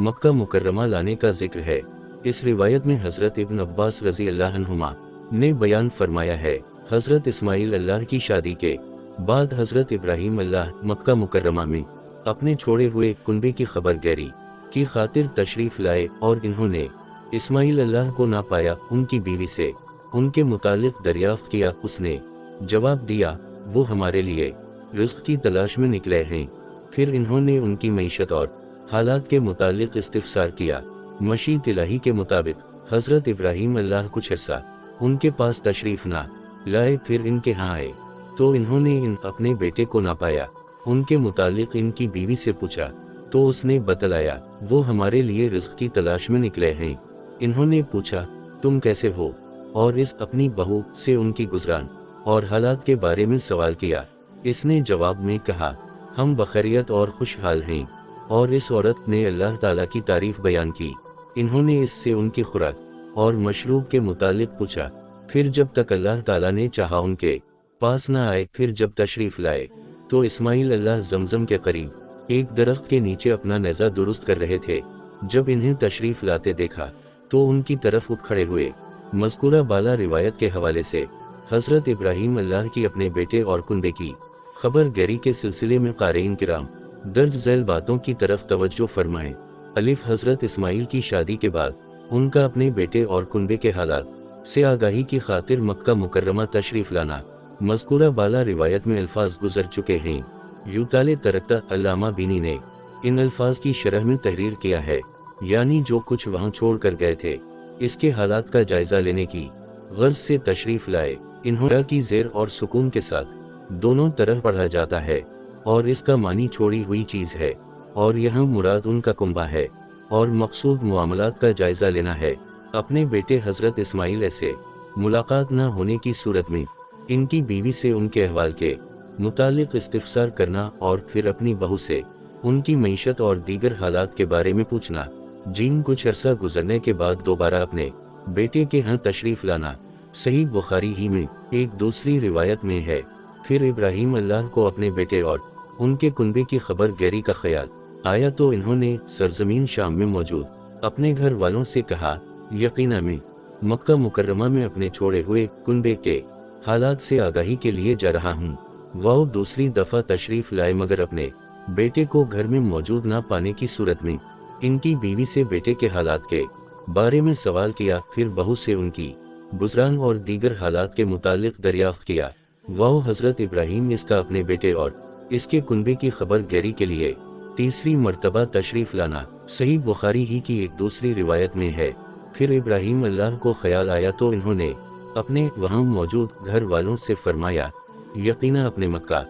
मक्का मुकर्रमा लाने का जिक्र है। इस रिवायत में हज़रत इब्न अब्बास रज़ी अल्लाह अन्हुमा ने बयान फरमाया है, हज़रत इस्माइल अल्लाह की शादी के बाद हज़रत इब्राहीम अल्लाह मक्का मुकर्रमा में अपने छोड़े हुए कुनबे की खबर गैरी की खातिर तशरीफ लाए और इन्होंने इस्माइल अल्लाह को ना पाया। उनकी बीवी से उनके मुतालिक दरियाफ्त किया। उसने जवाब दिया, वो हमारे लिए रिज़्क़ की तलाश में निकले हैं। फिर इन्होंने उनकी मईशत और हालात के मुतालिक इस्तिफसार किया। मशीत इलाही के मुताबिक हज़रत इब्राहीम अल्लाह कुछ ऐसा उनके पास तशरीफ ना लाए। फिर इनके यहाँ आए तो इन्होंने अपने बेटे को ना पाया। उनके मुतालिक इनकी बीवी से पूछा तो उसने बतलाया, वो हमारे लिए रिज़्क़ की तलाश में निकले हैं। इन्होंने पूछा, तुम कैसे हो? और इस अपनी बहू से उनकी गुजरान और हालात के बारे में सवाल किया। इसने जवाब में कहा, हम बखैरियत और खुशहाल हैं। और इस औरत ने अल्लाह ताला की तारीफ बयान की। इन्होंने इससे उनकी खुराक और मशरूब के मुतालिक पूछा। फिर जब तक अल्लाह ताला ने चाहा उनके पास न आए, फिर जब तशरीफ लाए तो इस्माइल अल्लाह जमजम के करीब एक दरख्त के नीचे अपना नेज़ा दुरुस्त कर रहे थे। जब इन्हें तशरीफ लाते देखा तो उनकी तरफ उठ खड़े हुए। मज़कूरा बाला रिवायत के हवाले से हज़रत इब्राहीम अल्लाह की अपने बेटे और कुनबे की खबर गैरी के सिलसिले में क़ारीन किराम दर्ज झैल बातों की तरफ तवज्जो फरमाएं। अलिफ, हज़रत इस्माइल की शादी के बाद उनका अपने बेटे और कुनबे के हालात से आगाही की खातिर मक्का मुकर्रमा तशरीफ लाना। मज़कूरा बाला रिवायत में अल्फाज गुजर चुके हैं। यूताले तरक्ता अल्लामा बीनी ने इन अल्फाज की शरह में तहरीर किया है, यानी जो कुछ वहाँ छोड़ कर गए थे इसके हालात का जायजा लेने की गर्ज से तशरीफ लाए। इन्होंने की ज़ेर और सुकून के साथ दोनों तरफ पढ़ा जाता है। اور اس کا معنی چھوڑی ہوئی چیز ہے، اور یہاں مراد ان کا کنبہ ہے، اور مقصود معاملات کا جائزہ لینا ہے۔ اپنے بیٹے حضرت اسماعیل سے ملاقات نہ ہونے کی صورت میں ان کی بیوی سے ان کے احوال کے متعلق استفسار کرنا، اور پھر اپنی بہو سے ان کی معیشت اور دیگر حالات کے بارے میں پوچھنا۔ جن کچھ عرصہ گزرنے کے بعد دوبارہ اپنے بیٹے کے ہاں تشریف لانا۔ صحیح بخاری ہی میں ایک دوسری روایت میں ہے، پھر ابراہیم اللہ کو اپنے بیٹے اور ان کے کنبے کی خبر گیری کا خیال آیا تو انہوں نے سرزمین شام میں موجود اپنے گھر والوں سے کہا، یقیناً میں مکہ مکرمہ میں اپنے چھوڑے ہوئے کنبے کے حالات سے آگاہی کے لیے جا رہا ہوں۔ وہ دوسری دفعہ تشریف لائے، مگر اپنے بیٹے کو گھر میں موجود نہ پانے کی صورت میں ان کی بیوی سے بیٹے کے حالات کے بارے میں سوال کیا، پھر بہو سے ان کی گزران اور دیگر حالات کے متعلق دریافت کیا۔ وہ حضرت ابراہیم اس کا اپنے بیٹے اور اس کے کنبے کی خبر گیری کے لیے تیسری مرتبہ تشریف لانا۔ صحیح بخاری ہی کی ایک دوسری روایت میں ہے، پھر ابراہیم اللہ کو خیال آیا تو انہوں نے اپنے وہاں موجود گھر والوں سے فرمایا، یقیناً اپنے مکہ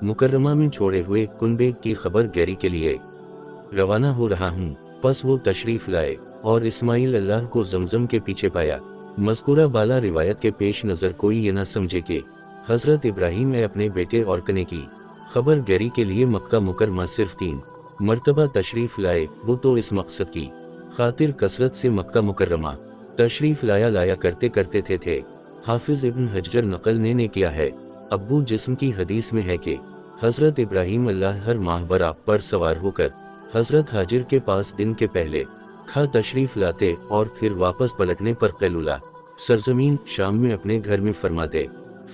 مکرمہ میں چھوڑے ہوئے کنبے کی خبر گیری کے لیے روانہ ہو رہا ہوں۔ پس وہ تشریف لائے اور اسماعیل اللہ کو زمزم کے پیچھے پایا۔ مذکورہ بالا روایت کے پیش نظر کوئی یہ نہ سمجھے کہ حضرت ابراہیم اپنے بیٹے اور کنے کی خبر گیری کے لیے مکہ مکرمہ صرف 3 مرتبہ تشریف لائے، وہ تو اس مقصد کی خاطر کثرت سے مکہ مکرمہ تشریف لایا کرتے تھے۔ حافظ ابن حجر نقل نے کیا ہے، ابو جسم کی حدیث میں ہے کہ حضرت ابراہیم اللہ ہر ماہ براق پر سوار ہو کر حضرت حاجر کے پاس دن کے پہلے کھا تشریف لاتے، اور پھر واپس پلٹنے پر قیلولہ سرزمین شام میں اپنے گھر میں فرماتے۔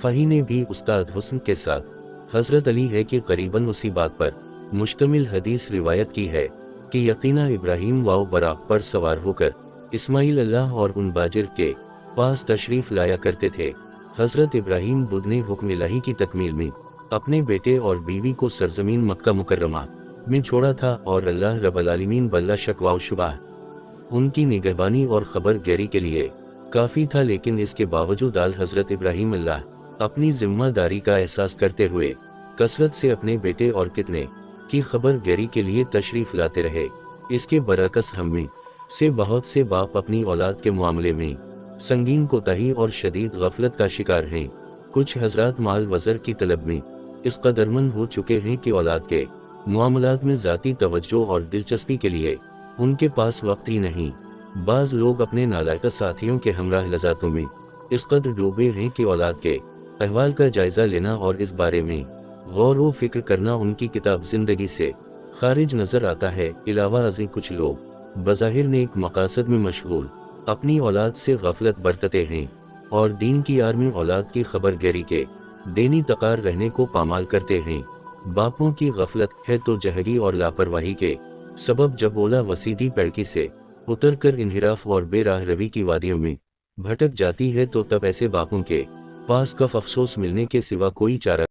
فہی نے بھی استاد حسن کے ساتھ حضرت علی ہے کہ قریباً اسی بات پر مشتمل حدیث روایت کی ہے کہ یقیناً ابراہیم واؤ براق پر سوار ہو کر اسماعیل اللہ اور ان باجر کے پاس تشریف لایا کرتے تھے۔ حضرت ابراہیم بدھ نے حکم الہی کی تکمیل میں اپنے بیٹے اور بیوی کو سرزمین مکہ مکرمہ میں چھوڑا تھا، اور اللہ رب العالمین بلا شک و شبہ ان کی نگہبانی اور خبر گیری کے لیے کافی تھا۔ لیکن اس کے باوجود حضرت ابراہیم اللہ اپنی ذمہ داری کا احساس کرتے ہوئے کثرت سے اپنے بیٹے اور کتنے کی خبر گیری کے لیے تشریف لاتے رہے۔ اس کے برعکس ہم میں سے بہت سے باپ اپنی اولاد کے معاملے میں سنگین کوتاہی اور شدید غفلت کا شکار ہیں۔ کچھ حضرات مال وزر کی طلب میں اس قدر مند ہو چکے ہیں کہ اولاد کے معاملات میں ذاتی توجہ اور دلچسپی کے لیے ان کے پاس وقت ہی نہیں۔ بعض لوگ اپنے نالائق ساتھیوں کے ہمراہ لذاتوں میں اس قدر ڈوبے ہیں کہ اولاد کے احوال کا جائزہ لینا اور اس بارے میں غور و فکر کرنا ان کی کتاب زندگی سے خارج نظر آتا ہے۔ علاوہ ازیں کچھ لوگ بظاہر نیک مقاصد میں مشغول اپنی اولاد سے غفلت برتتے ہیں، اور دین کی آڑ میں اولاد کی خبر گیری کے دینی تقار رہنے کو پامال کرتے ہیں۔ باپوں کی غفلت ہے تو جہری اور لاپرواہی کے سبب جب اولا وسیدی پیڑکی سے اتر کر انحراف اور بے راہ روی کی وادیوں میں بھٹک جاتی ہے تو تب ایسے باپوں کے پاس کف افسوس ملنے کے سوا کوئی چارہ